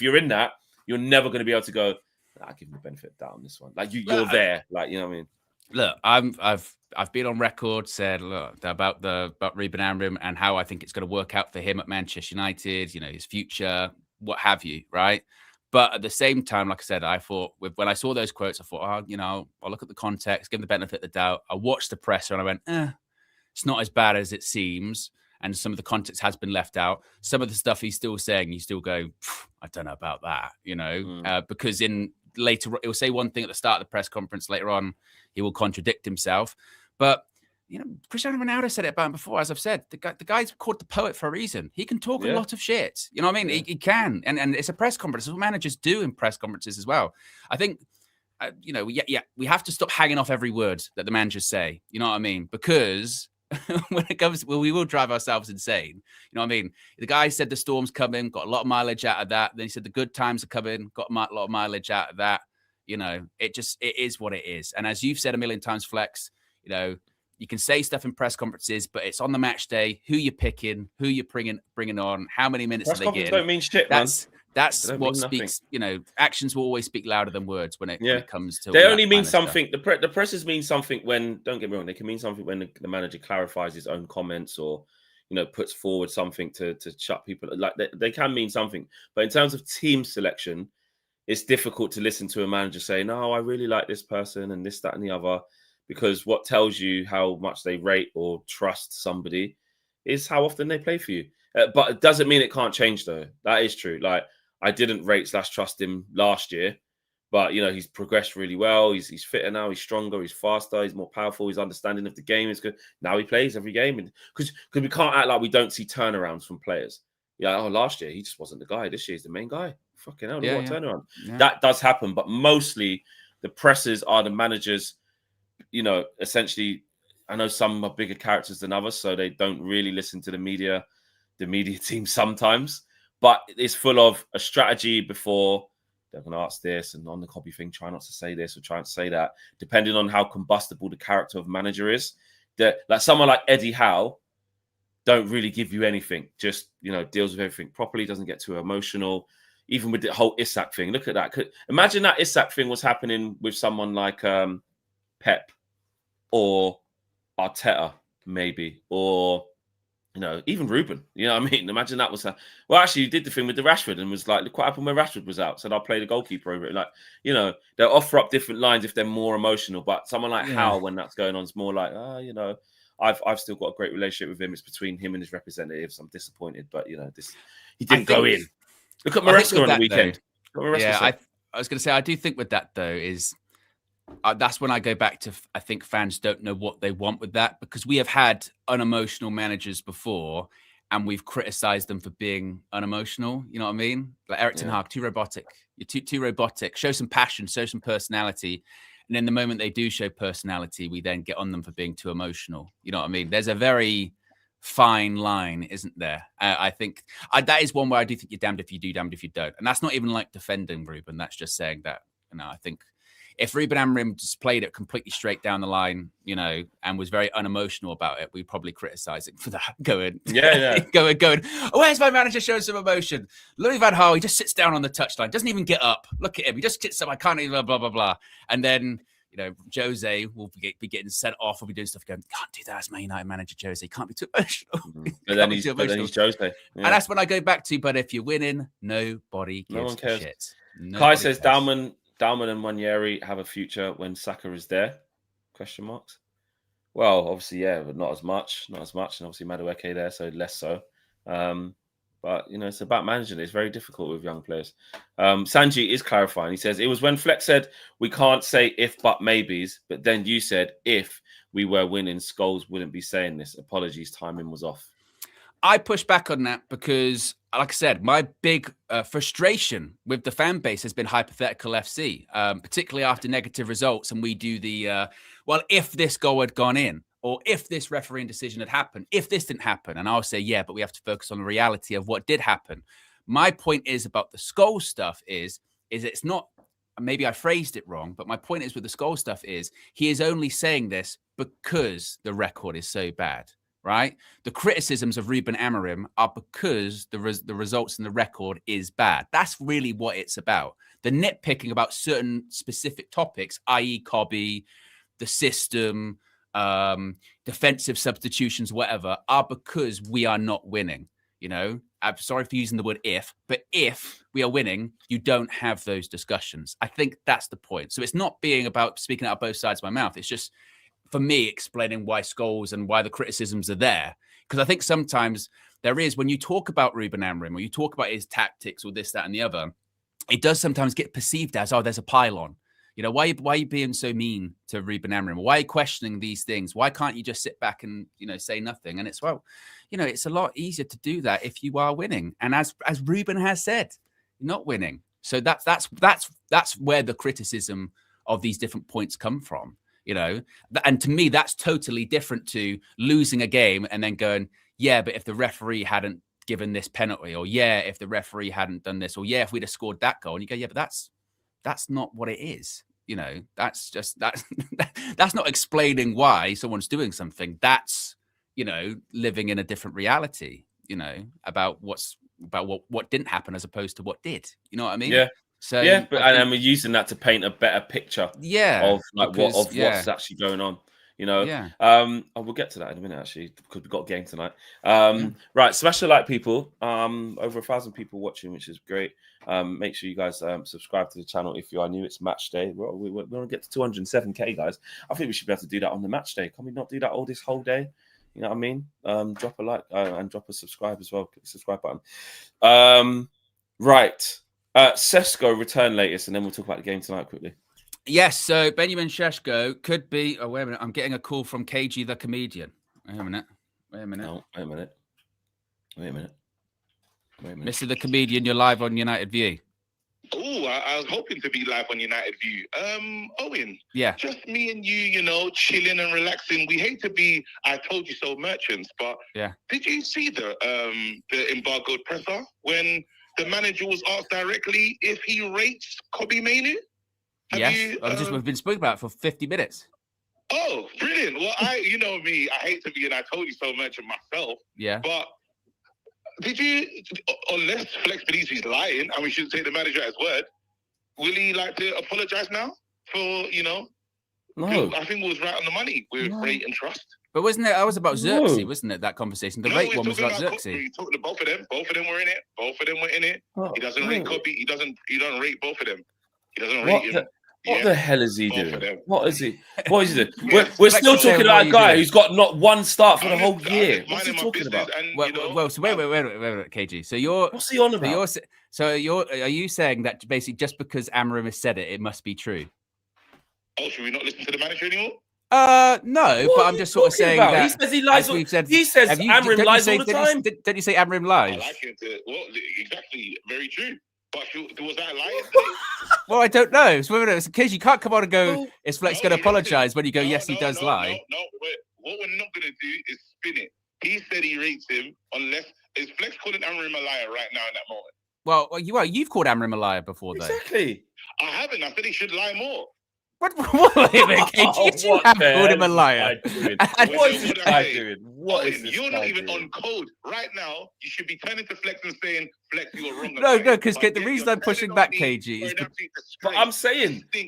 you're in that, you're never going to be able to go, I give him the benefit of doubt on this one. Like you're there. Like, you know what I mean? Look, I've been on record said about Ruben Amorim and how I think it's going to work out for him at Manchester United, his future, what have you, right? But at the same time, like I said, I thought when I saw those quotes, I thought, I'll look at the context, give him the benefit of the doubt. I watched the presser and I went, it's not as bad as it seems. And some of the context has been left out. Some of the stuff he's still saying, you still go, I don't know about that, because later he'll say one thing at the start of the press conference, later on he will contradict himself. But Cristiano Ronaldo said it about him before, as I've said. The guy's called the poet for a reason. He can talk a lot of shit. You know what I mean? He can, and it's a press conference. It's what managers do in press conferences as well. I think we have to stop hanging off every word that the managers say. You know what I mean? Because when it comes, we will drive ourselves insane. You know what I mean? The guy said the storm's coming, got a lot of mileage out of that. Then he said the good times are coming, got a lot of mileage out of that. It is what it is. And as you've said a million times, Flex, you can say stuff in press conferences, but it's on the match day, who you're picking, who you're bringing on, how many minutes are they getting. Don't mean shit, man. That's what speaks. Actions will always speak louder than words when it comes to. They only mean something. The presses mean something when. Don't get me wrong. They can mean something when the manager clarifies his own comments or, puts forward something to shut people. Like they can mean something. But in terms of team selection, it's difficult to listen to a manager say, "No, I really like this person and this, that, and the other," because what tells you how much they rate or trust somebody is how often they play for you. But it doesn't mean it can't change, though. That is true. Like, I didn't rate / trust him last year, but he's progressed really well. He's fitter now. He's stronger. He's faster. He's more powerful. His understanding of the game is good. Now he plays every game, because we can't act like we don't see turnarounds from players. Yeah, last year he just wasn't the guy. This year he's the main guy. Fucking hell, what a turnaround. Yeah. That does happen, but mostly the pressers are the managers, essentially. I know some are bigger characters than others, so they don't really listen to the media team sometimes, but it's full of a strategy before they're going to ask this, and on the copy thing, try not to say this or try not to say that, depending on how combustible the character of manager is. Like someone like Eddie Howe don't really give you anything, just, deals with everything properly, doesn't get too emotional. Even with the whole Isak thing, look at that. Imagine that Isak thing was happening with someone like Pep or Arteta, maybe, or even Ruben. You know what I mean? Imagine that was well, actually, you did the thing with the Rashford and was like, look what happened when Rashford was out. Said I'll play the goalkeeper over it. Like, they'll offer up different lines if they're more emotional. But someone like Howe, when that's going on, it's more like, I've still got a great relationship with him. It's between him and his representatives. I'm disappointed, but he didn't go in. Look at Maresca on the weekend. I was going to say, I do think with that though is. That's when I go back to, I think fans don't know what they want with that, because we have had unemotional managers before and we've criticized them for being unemotional. You know what I mean? Like Eric Ten Hag, too robotic. You're too robotic. Show some passion, show some personality. And then the moment they do show personality, we then get on them for being too emotional. You know what I mean? There's a very fine line, isn't there? I think that is one where I do think you're damned if you do, damned if you don't. And that's not even like defending Ruben. That's just saying that, I think if Ruben Amorim just played it completely straight down the line, and was very unemotional about it, we'd probably criticize him for that. Going, where's my manager showing some emotion? Louis van Gaal, he just sits down on the touchline, doesn't even get up. Look at him. He just sits up. I can't even blah, blah, blah. And then, Jose will be getting sent off. We'll be doing stuff going, can't do that as Man United manager, Jose. Can't be too emotional. But then he's Jose. Yeah. And that's when I go back to, but if you're winning, nobody gives no one cares. A shit. Kai says Dalman and Waneri have a future when Saka is there? Question marks. Well, obviously, yeah, but not as much. And obviously Madueke there, so less so. But, it's about managing it. It's very difficult with young players. Sanji is clarifying. He says, it was when Flex said, we can't say if, but maybes. But then you said, if we were winning, Scholes wouldn't be saying this. Apologies, timing was off. I push back on that because, like I said, my big frustration with the fan base has been hypothetical FC, particularly after negative results. And we do the, if this goal had gone in, or if this refereeing decision had happened, if this didn't happen. And I'll say, yeah, but we have to focus on the reality of what did happen. My point is about the Scholes stuff is it's not, maybe I phrased it wrong, but my point is with the Scholes stuff is he is only saying this because the record is so bad. Right? The criticisms of Ruben Amorim are because the results in the record is bad. That's really what it's about. The nitpicking about certain specific topics, i.e. Cobby, the system, defensive substitutions, whatever, are because we are not winning. I'm sorry for using the word if, but if we are winning, you don't have those discussions. I think that's the point. So it's not being about speaking out of both sides of my mouth. It's just, for me, explaining why Scholes and why the criticisms are there. Because I think sometimes there is, when you talk about Ruben Amorim or you talk about his tactics or this, that, and the other, it does sometimes get perceived as, there's a pylon. Why are you being so mean to Ruben Amorim? Why are you questioning these things? Why can't you just sit back and, say nothing? And it's, it's a lot easier to do that if you are winning. And as Ruben has said, you're not winning. So that's where the criticism of these different points come from. And to me, that's totally different to losing a game and then going, yeah, but if the referee hadn't given this penalty, or yeah, if the referee hadn't done this, or yeah, if we'd have scored that goal, and you go, yeah, but that's not what it is. That's not explaining why someone's doing something. That's, living in a different reality, about what didn't happen as opposed to what did. You know what I mean? Yeah. So yeah, but and we're using that to paint a better picture. Yeah, of what's actually going on. Yeah. We'll get to that in a minute actually, because we've got a game tonight. Right, smash the like, people. Over 1,000 people watching, which is great. Make sure you guys subscribe to the channel if you are new. It's match day. We want to get to 207k, guys. I think we should be able to do that on the match day. Can we not do that all this whole day? You know what I mean? Drop a like and drop a subscribe as well. Click the subscribe button. Right. Sesko return latest, and then we'll talk about the game tonight quickly. Yes, so Benjamin Šeško could be... Oh, wait a minute. I'm getting a call from KG the comedian. Wait a minute. Oh, wait a minute. Mr. the Comedian, you're live on United View. Oh, I was hoping to be live on United View. Owen. Yeah. Just me and you, chilling and relaxing. We hate to be I told you so merchants, but yeah. Did you see the embargoed presser when the manager was asked directly if he rates Kobe Mainoo? Yes, we've been speaking about it for 50 minutes. Oh, brilliant. Well, you know me, I hate to be an I told you so merchant myself. Yeah. But did you, unless Flex believes he's lying and we shouldn't take the manager at his word, will he like to apologise now for, No. I think it was right on the money with rate and trust. But wasn't it, that was about Xerxes, wasn't it, that conversation? The rate one was about Xerxes. He talked to both of them. Both of them were in it. Both of them were in it. He doesn't rate Kobe. He doesn't rate both of them. He doesn't rate him. What the hell is he doing? What is he? What is he doing? We're still talking about a guy who's got not one start for the whole year. What's he talking about? Well, so wait, KG. So what's he on about? Are you saying that basically just because Amorim has said it, it must be true? Oh, should we not listen to the manager anymore? No, but I'm just sort of saying that he says he lies. He says Amorim lies all the time. Didn't you say Amorim lies? I like it. Well, exactly, very true. But was that a lie? Well, I don't know. It's in case you can't come on and go, is Flex going to apologise when you go, yes, he does lie? No, what we're not going to do is spin it. He said he rates him unless... Is Flex calling Amorim a liar right now in that moment? Well, you've called Amorim a liar before, though. Exactly. I haven't. I said he should lie more. What you have called him a liar? What is this guy doing? You're not even on code. Right now, you should be turning to Flex and saying, Flex, you were wrong. No, because the reason I'm pushing back, KG, is... But I'm saying, he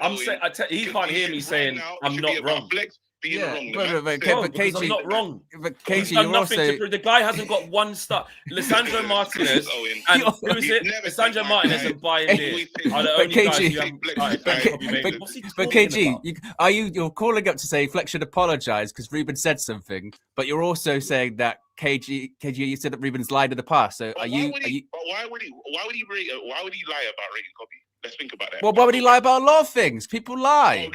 can't hear me saying, I'm not wrong. But KG, I'm not wrong. But KG, you're also... The guy hasn't got one start. Lisandro Martinez and who is it? Lisandro Martinez and Bayern are the only guys you haven't started. But KG, you're calling up to say Flex should apologise because Ruben said something, but you're also saying that KG, you said that Ruben's lied in the past. So why would he lie about rating Kobe? Let's think about that. Well, why would he lie about a lot of things? People lie.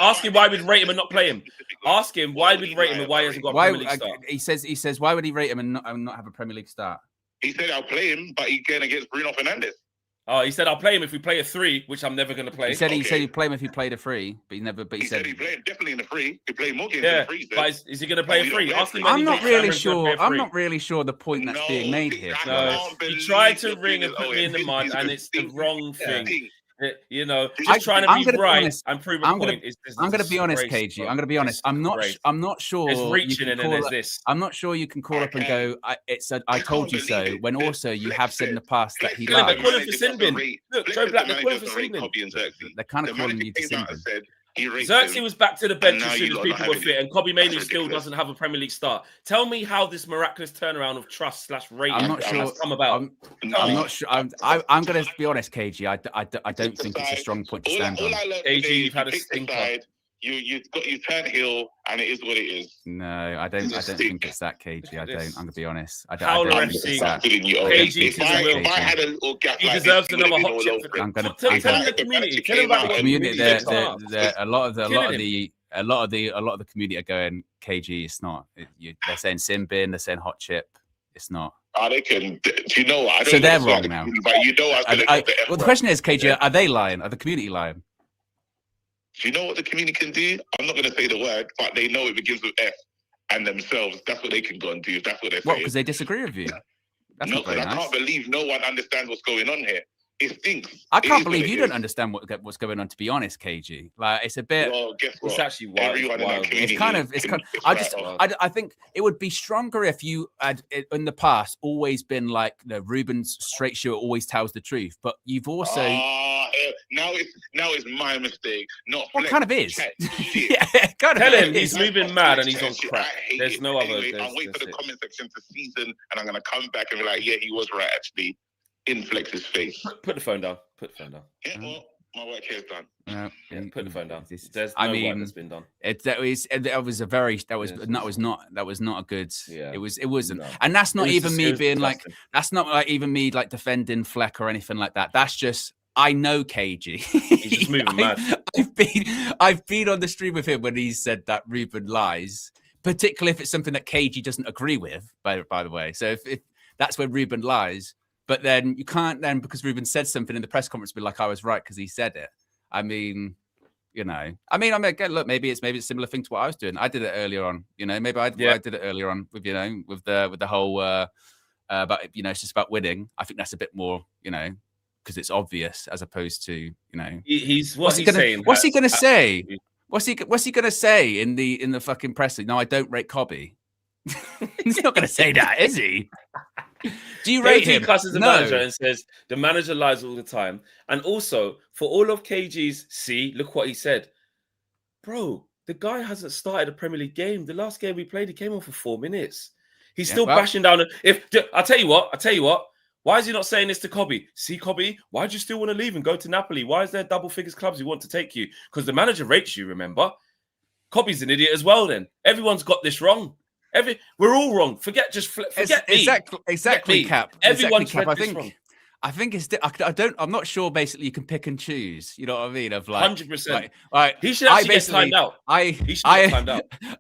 Ask him why we'd rate him and not play him. Ask him why we'd rate him and why he hasn't got a Premier League start. He says why would he rate him and not have a Premier League start? He said I'll play him, but he's going against Bruno Fernandes. Oh, he said I'll play him if we play a 3, which I'm never going to play. He said he'd play him if he played a 3, but he never. But he said he'd play him definitely in a 3. He'd play more games in a 3. But is he going to play a 3? Ask him. I'm not really sure. I'm not really sure the point that's being made here. No, he tried to ring and put me in the mud, and it's the wrong thing. Just trying to be right and prove a point. I'm going to be honest, KG. I'm going to be honest. I'm not sure. It's reaching and then there's this. I'm not sure you can call up and go, I told you so, when also you have said in the past that he lied. They're calling for sin bin. Look, Joe Black, they're calling for sin bin. They're kind of calling you to sin bin. Xerxes was back to the bench as soon as people were fit, and Kobe Mainoo still doesn't have a Premier League start. Tell me how this miraculous turnaround of trust / rating has come about. I'm not sure. I'm going to be honest, KG. I don't think it's a strong point to stand on. KG, you've had a stinker. You turned heel, and it is what it is. No, I don't think it's that, KG. I don't. I'm going to be honest. I don't think it's that. KG, if I had a little gap, he deserves another hot chip. I'm going to tell the community. Tell him about the community. A lot of the community are going, KG. It's not. They're saying sin bin. They're saying hot chip. It's not. They can. Do you know what? So they're wrong now. But well, the question is, KG, are they lying? Are the community lying? Do you know what the community can do? I'm not going to say the word, but they know it begins with F and themselves. That's what they can go and do. That's what they're saying. What, because they disagree with you? That's no, because I can't believe no one understands what's going on here. It stinks. I can't believe you don't understand what's going on, to be honest, KG. Like, it's a bit... Well, guess what? It's actually wild. It's kind of... I think it would be stronger if you had, in the past, always been like, Ruben's straight shooter always tells the truth. But you've also... Now it's my mistake. Not what kind of is? Yeah, kind of. Tell him he's moving mad and he's on crack. There's no other... I'll wait for the comment section to season, and I'm going to come back and be like, yeah, he was right, actually. In Flex's face. Put the phone down. Yeah, well, my work here is done. Yeah, put the phone down. There's no work that's been done. That was not a good. Yeah. It wasn't, and that's not even me being like. That's not like even me like defending Fleck or anything like that. That's just. I know KG. He's just moving mad. I've been on the stream with him when he said that Ruben lies, particularly if it's something that KG doesn't agree with. By the way, so if that's when Ruben lies. But then you can't then, because Ruben said something in the press conference, be like, I was right because he said it. I mean, again, look, maybe it's a similar thing to what I was doing. I did it earlier on, maybe I did it earlier on with, with the whole, about, it's just about winning. I think that's a bit more, because it's obvious as opposed to, what's he going to say? What's he going to say in the fucking press? No, I don't rate Cobby. He's not going to say that, is he? Do you rate him? Cusses the manager and says the manager lies all the time. And also, for all of KG's, look what he said. Bro, the guy hasn't started a Premier League game. The last game we played, he came on for 4 minutes. He's still bashing down. I'll tell you what. Why is he not saying this to Cobby? See, Cobby, why do you still want to leave and go to Napoli? Why is there double figures clubs who want to take you? Because the manager rates you, remember? Cobby's an idiot as well then. Everyone's got this wrong. We're all wrong. Forget me. Exactly, Cap. Everyone's Cap. wrong. I think it's. I'm not sure. Basically, you can pick and choose. You know what I mean? Of like 100%. Right. He should actually get timed out. I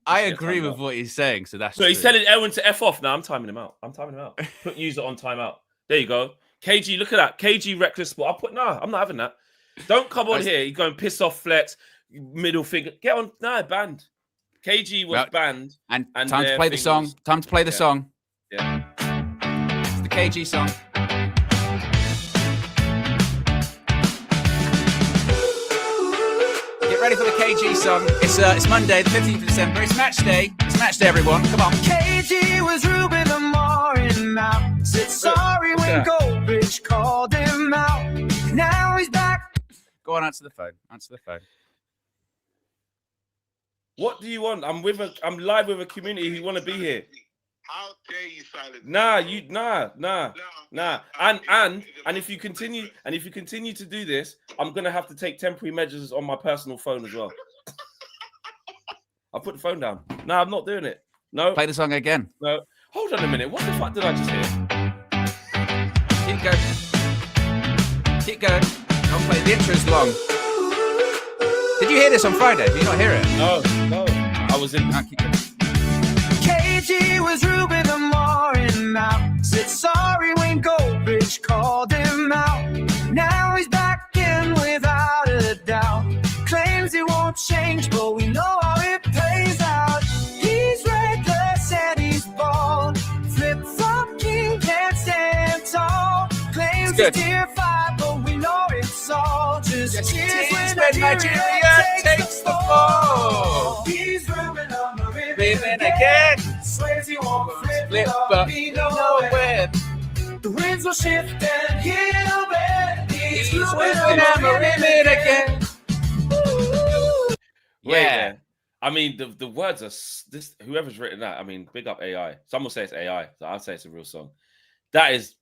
agree with what he's saying. So he's telling Owen to F off. Now I'm timing him out. Put user on timeout. There you go. KG, look at that. KG reckless sport. I'm not having that. Don't come on here. You're going piss off Flex, middle finger. Get on. No, banned. KG was banned. And time to play the song. Time to play the song. Yeah. It's the KG song. Get ready for the KG song. It's Monday, the 15th of December. It's match day. Everyone. Come on. KG was Ruben Amorim out. Said sorry when Goldbridge called him out. Now he's back. Go on, answer the phone. What do you want? I'm live with a community who want to be here. How dare you silence? Nah. And if you continue to do this, I'm gonna have to take temporary measures on my personal phone as well. I'll put the phone down. No, I'm not doing it. No. Play the song again. No. Hold on a minute. What the fuck did I just hear? Keep going. Don't play. The intro's long. Did you hear this on Friday? Did you not hear it? No. I was in. KG was Ruben Amorim out. Said sorry when Goldbridge called him out. Now he's back in without a doubt. Claims he won't change, but we know how it plays out. He's reckless and he's bold. Flip-flop king can't stand tall. Claims he's tier 5, but we know it's all just tears when Nigeria takes the fall. He's Ruben Amorim again. Swears he won't flip up, he nowhere. The winds will shift and he'll bend. He's Ruben Amorim again. Yeah. I mean, the words are this. Whoever's written that, I mean, big up AI. Some will say it's AI, so I'll say it's a real song. That is.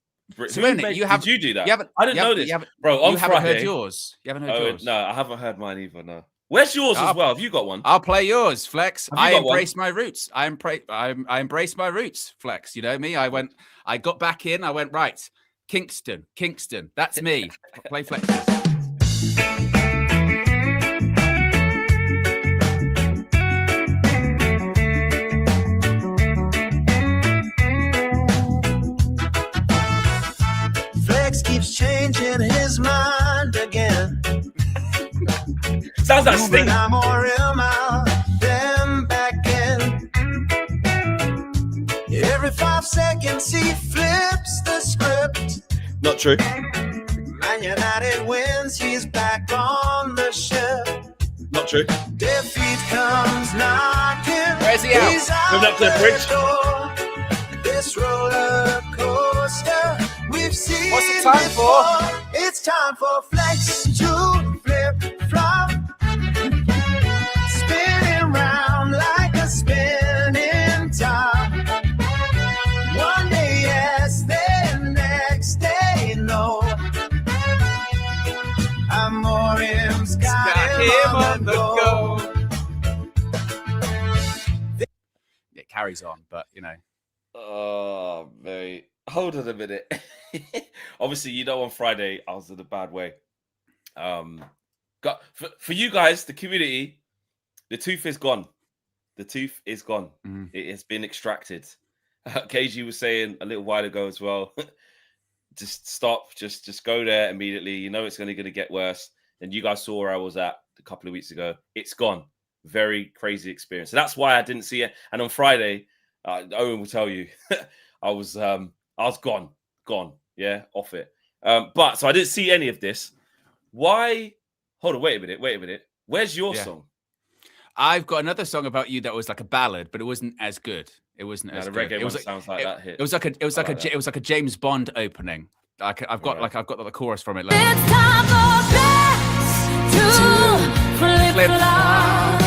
So did you do that? I didn't know this, bro. On you Friday, haven't heard yours. You haven't heard yours. No, I haven't heard mine either. No. Where's yours as well? Have you got one? I'll play yours, Flex. I embrace my roots. I embrace my roots, Flex. You know me. I got back in. I went right. Kingston. That's me. Play Flex. Keeps changing his mind again. Sounds like Sting. Amorim out, then back in. Every 5 seconds he flips the script. Not true. Man United wins, he's back on the ship. Not true. Defeat comes knocking. Where's he out? He's out up to the bridge. door. This roller coaster we've seen. What's the time for? It's time for Flex to flip flop, spinning round like a spinning top. One day yes, then next day no. Amorim's got him on the go. It carries on, but you know. Oh, mate. Hold on a minute. Obviously, on Friday, I was in a bad way. For you guys, the community, the tooth is gone. The tooth is gone. It has been extracted. KG was saying a little while ago as well. just stop, just go there immediately. You know it's going to get worse. And you guys saw where I was at a couple of weeks ago. It's gone. Very crazy experience. So that's why I didn't see it. And on Friday, Owen will tell you, I was gone, yeah, off it. But so I didn't see any of this. Why? Hold on, wait a minute. Where's your song? I've got another song about you that was like a ballad, but it wasn't as good. It wasn't as the good. reggae It was one sounds like that hit. It was like a James Bond opening. I've got the chorus from it. Like, It's time for best to flip-flop.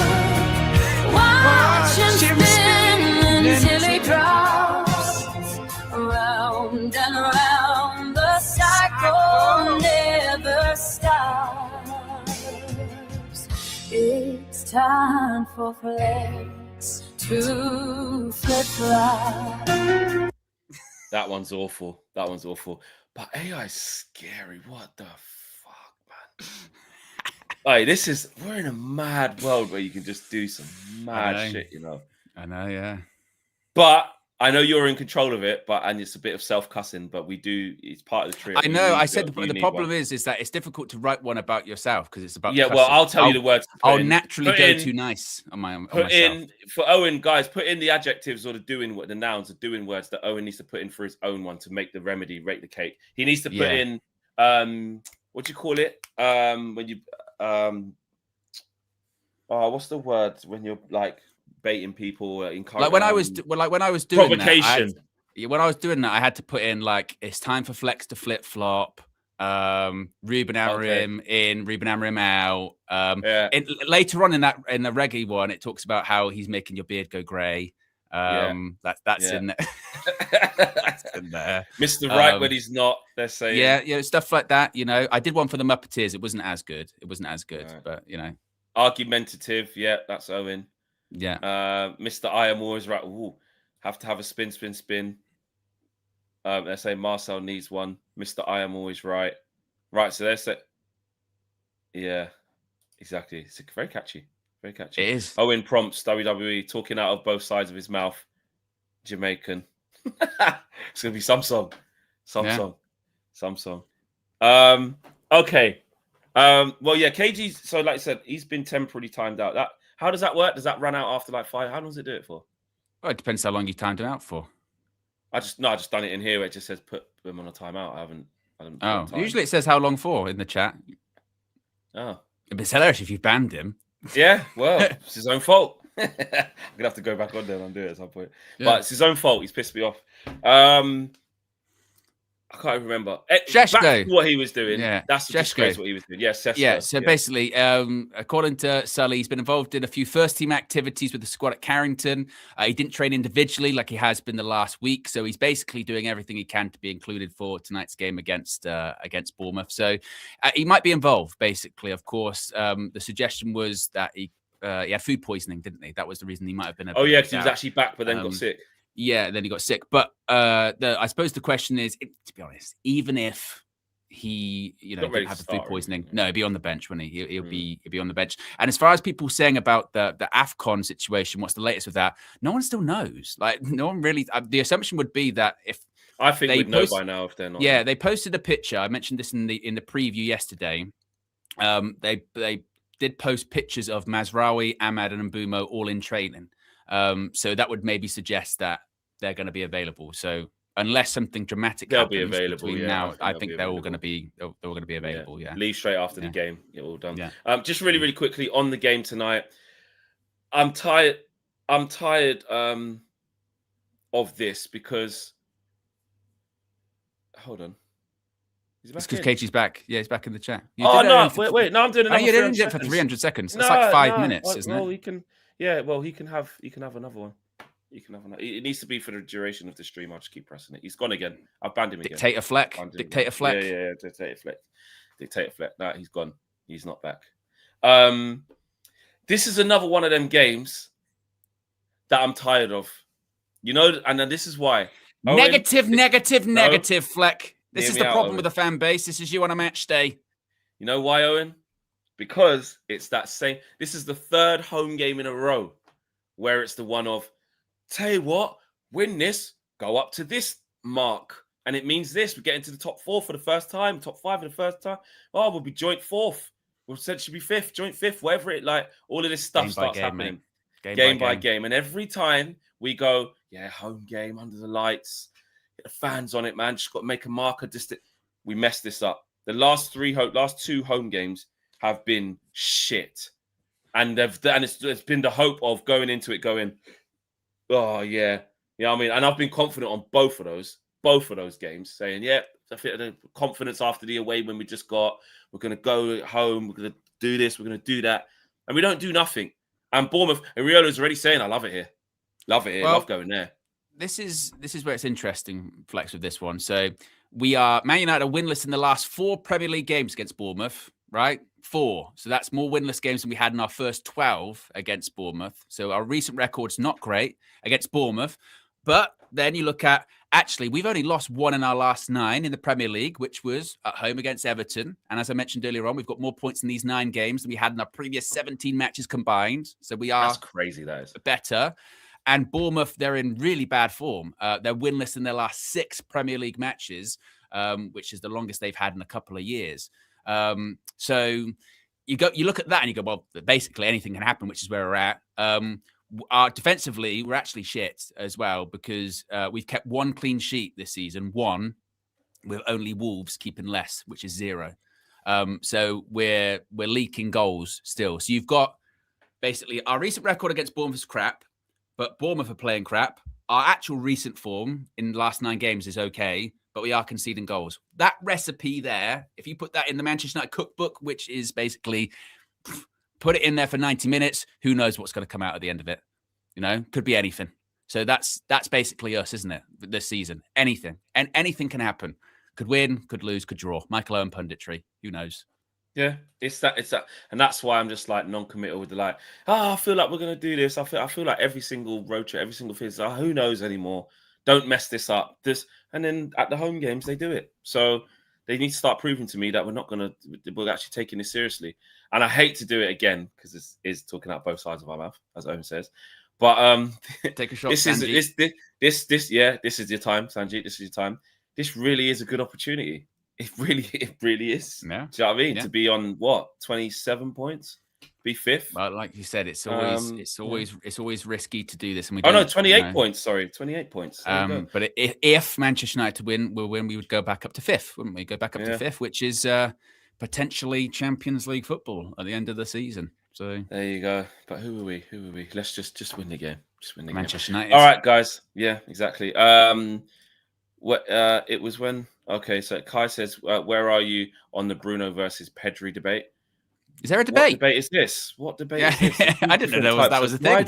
Watch him spin until he drops. Round and round, the cycle never stops. It's time for flex to flip-flop. That one's awful. But AI is scary. What the fuck, man? We're in a mad world where you can just do some mad shit, you know. I know, yeah. But I know you're in control of it, and it's a bit of self-cussing, but it's part of the trick. I know. I said the problem is that it's difficult to write one about yourself because it's about cussing. Well, I'll tell you the words. I'll naturally go too nice on myself. For Owen, guys, put in the adjectives or the nouns, the doing words that Owen needs to put in for his own one to make the remedy rate the cake. He needs to put in what do you call it? When you what's the word when you're like baiting people, like when I was doing provocation. When I was doing that, I had to put in like it's time for flex to flip flop. Ruben Amorim in, Ruben Amorim out. Later on in the reggae one, it talks about how he's making your beard go grey. That's in there. That's in there. Mr. Right when he's not. They're saying stuff like that. You know, I did one for the Muppeteers. It wasn't as good. But you know, argumentative. Yeah, that's Owen. Yeah. Mr. I am always right. Ooh, have to have a spin. They say Marcel needs one. Mr. I am always right. Right. So that's it. Yeah, exactly. It's very catchy. Very catchy. It is. Owen prompts WWE talking out of both sides of his mouth. Jamaican. It's gonna be some song. Some song. Okay. Well, yeah, KG's. So, like I said, he's been temporarily timed out. How does that work? Does that run out after like 5? How long does it do it for? Well, it depends how long you timed him out for. I just done it in here where it just says put them on a timeout. I haven't. Usually it says how long for in the chat. Oh, it'd be hilarious if you banned him. Yeah, well, it's his own fault. I'm gonna have to go back on there and undo it at some point. Yeah. But it's his own fault. He's pissed me off. I can't even remember. Back to what he was doing. Yeah, that's just what he was doing. Yeah, Sesko. Yeah. So basically, according to Sully, he's been involved in a few first-team activities with the squad at Carrington. He didn't train individually like he has been the last week. So he's basically doing everything he can to be included for tonight's game against Bournemouth. So he might be involved. Basically, of course, the suggestion was that he had food poisoning, didn't he? That was the reason he might have been. Oh yeah, because he was actually back, but then got sick. Yeah, then he got sick. But I suppose the question is, to be honest, even if he, didn't have the food poisoning, no, he'll be on the bench when he'll be on the bench. And as far as people saying about the AFCON situation, what's the latest with that? No one still knows. Like no one really. The assumption would be that if I think we'd know by now if they're not. Yeah, they posted a picture. I mentioned this in the preview yesterday. They did post pictures of Mazraoui, Ahmad, and Mbeumo all in training. So that would maybe suggest that they're going to be available. So unless something dramatic they'll happens be available now, I think they're all going to be available. Yeah, leave straight after the game. You're all done. Yeah. Just really quickly on the game tonight. I'm tired of this because hold on. It's because KG's back. Yeah, he's back in the chat. Wait. No, I'm doing another. You didn't do it for 300 seconds. That's like 5 minutes, isn't it? He can. Yeah, well, he can have another one. You can have another. It needs to be for the duration of the stream. I'll just keep pressing it. He's gone again. I've banned him again. Dictator Fleck. Yeah, Dictator Fleck. No, he's gone. He's not back. This is another one of them games that I'm tired of. And then this is why. Negative, Fleck. This is the problem with the fan base. This is you on a match day. You know why, Owen? Because it's that same. This is the third home game in a row where it's the one of, tell you what, win this, go up to this mark. And it means this: we get into the top 4 for the first time, top 5 for the first time. Oh, we'll be joint 4th. We'll essentially be 5th, joint 5th, whatever it like. All of this stuff starts happening game by game. And every time we go, home game under the lights, get the fans on it, man. Just got to make a marker. We messed this up. The last 2 home games have been shit, and it's been the hope of going into it, going, oh yeah, I mean, and I've been confident on both of those games, saying, I feel the confidence after the away when we just got, we're going to go at home, we're going to do this, we're going to do that, and we don't do nothing. And Bournemouth, Ariola's already saying, I love it here, well, love going there. This is where it's interesting, Flex, with this one. So Man United are winless in the last 4 Premier League games against Bournemouth, right? 4. So that's more winless games than we had in our first 12 against Bournemouth. So our recent record's not great against Bournemouth. But then you look at, actually, we've only lost 1 in our last 9 in the Premier League, which was at home against Everton. And as I mentioned earlier on, we've got more points in these 9 games than we had in our previous 17 matches combined. So we are That's crazy, that is. Better. And Bournemouth, they're in really bad form. They're winless in their last 6 Premier League matches, which is the longest they've had in a couple of years. So you look at that and you go, well, basically anything can happen, which is where we're at. Defensively, we're actually shit as well, because we've kept 1 clean sheet this season, 1, with only Wolves keeping less, which is 0. So we're leaking goals still. So you've got basically our recent record against Bournemouth is crap, but Bournemouth are playing crap. Our actual recent form in the last 9 games is okay, but we are conceding goals. That recipe there, if you put that in the Manchester United cookbook, which is basically put it in there for 90 minutes, who knows what's going to come out at the end of it? Could be anything. So that's basically us, isn't it? This season, anything. And anything can happen. Could win, could lose, could draw. Michael Owen punditry, who knows? Yeah, it's that, and that's why I'm just like non-committal with the I feel like we're gonna do this. I feel like every single road trip, every single thing is who knows anymore. Don't mess this up. And then at the home games they do it. So they need to start proving to me that we're actually taking this seriously. And I hate to do it again because it is talking out both sides of our mouth, as Owen says. But take a shot. This is your time, Sanjeet. This is your time. This really is a good opportunity. It really is. Yeah. Do you know what I mean? Yeah. To be on 27 points, be 5th. Well, like you said, it's always risky to do this. And 28 points. Sorry, 28 points. But if Manchester United win, we would go back up to 5th, wouldn't we? Go back up to 5th, which is potentially Champions League football at the end of the season. So there you go. But who are we? Let's just win the game. Just win the Manchester game. United. All right, guys. Yeah, exactly. It was when. Okay, so Kai says, where are you on the Bruno versus Pedri debate? Is there a debate? What debate is this? Is this? I didn't know that was a thing.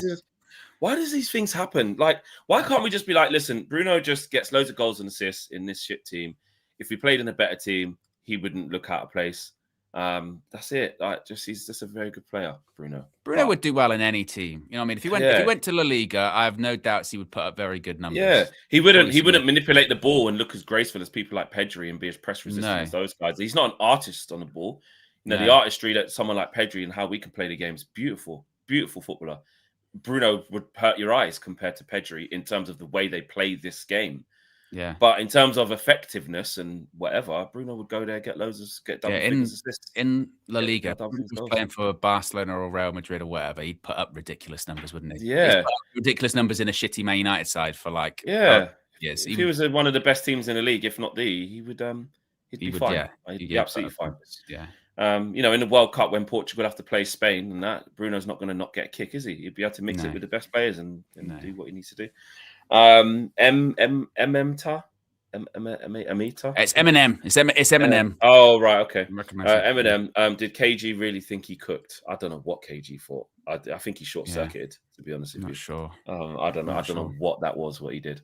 Why does these things happen? Like, why can't we just be like, listen, Bruno just gets loads of goals and assists in this shit team. If we played in a better team, he wouldn't look out of place. That's it. He's just a very good player, Bruno. Bruno would do well in any team. You know what I mean? If he went to La Liga, I have no doubts he would put up very good numbers. Yeah, he wouldn't manipulate the ball and look as graceful as people like Pedri and be as press resistant as those guys. He's not an artist on the ball. The artistry that someone like Pedri and how we can play the game is beautiful, beautiful footballer. Bruno would hurt your eyes compared to Pedri in terms of the way they play this game. Yeah, but in terms of effectiveness and whatever, Bruno would go there, get double figures assists. In La Liga. If he was playing for Barcelona or Real Madrid or whatever, he'd put up ridiculous numbers, wouldn't he? Yeah, ridiculous numbers in a shitty Man United side for years. If he was one of the best teams in the league, if not he'd be fine. Yeah, he'd be absolutely fine. Yeah. In the World Cup when Portugal have to play Spain and that, Bruno's not going to not get a kick, is he? He'd be able to mix it with the best players and do what he needs to do. Amita? It's Eminem. It's Eminem. Oh, right. Okay. Eminem. Did KG really think he cooked? I don't know what KG thought. I think he short-circuited, to be honest with you. Not sure. I don't know. I don't know what that was, what he did.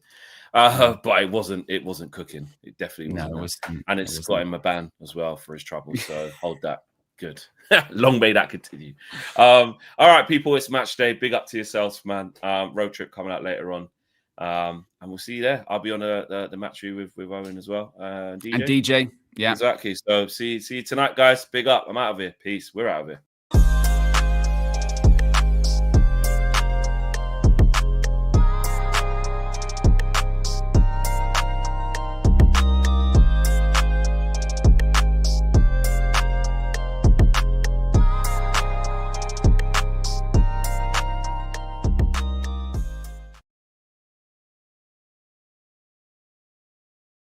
But it wasn't cooking. It definitely wasn't. No, it wasn't. And it's got him a ban as well for his trouble. So hold that. Good. Long may that continue. All right, people. It's match day. Big up to yourselves, man. Road trip coming out later on. And we'll see you there. I'll be on the match with Owen as well. DJ. And DJ. Yeah. Exactly. So see you tonight, guys. Big up. I'm out of here. Peace. We're out of here.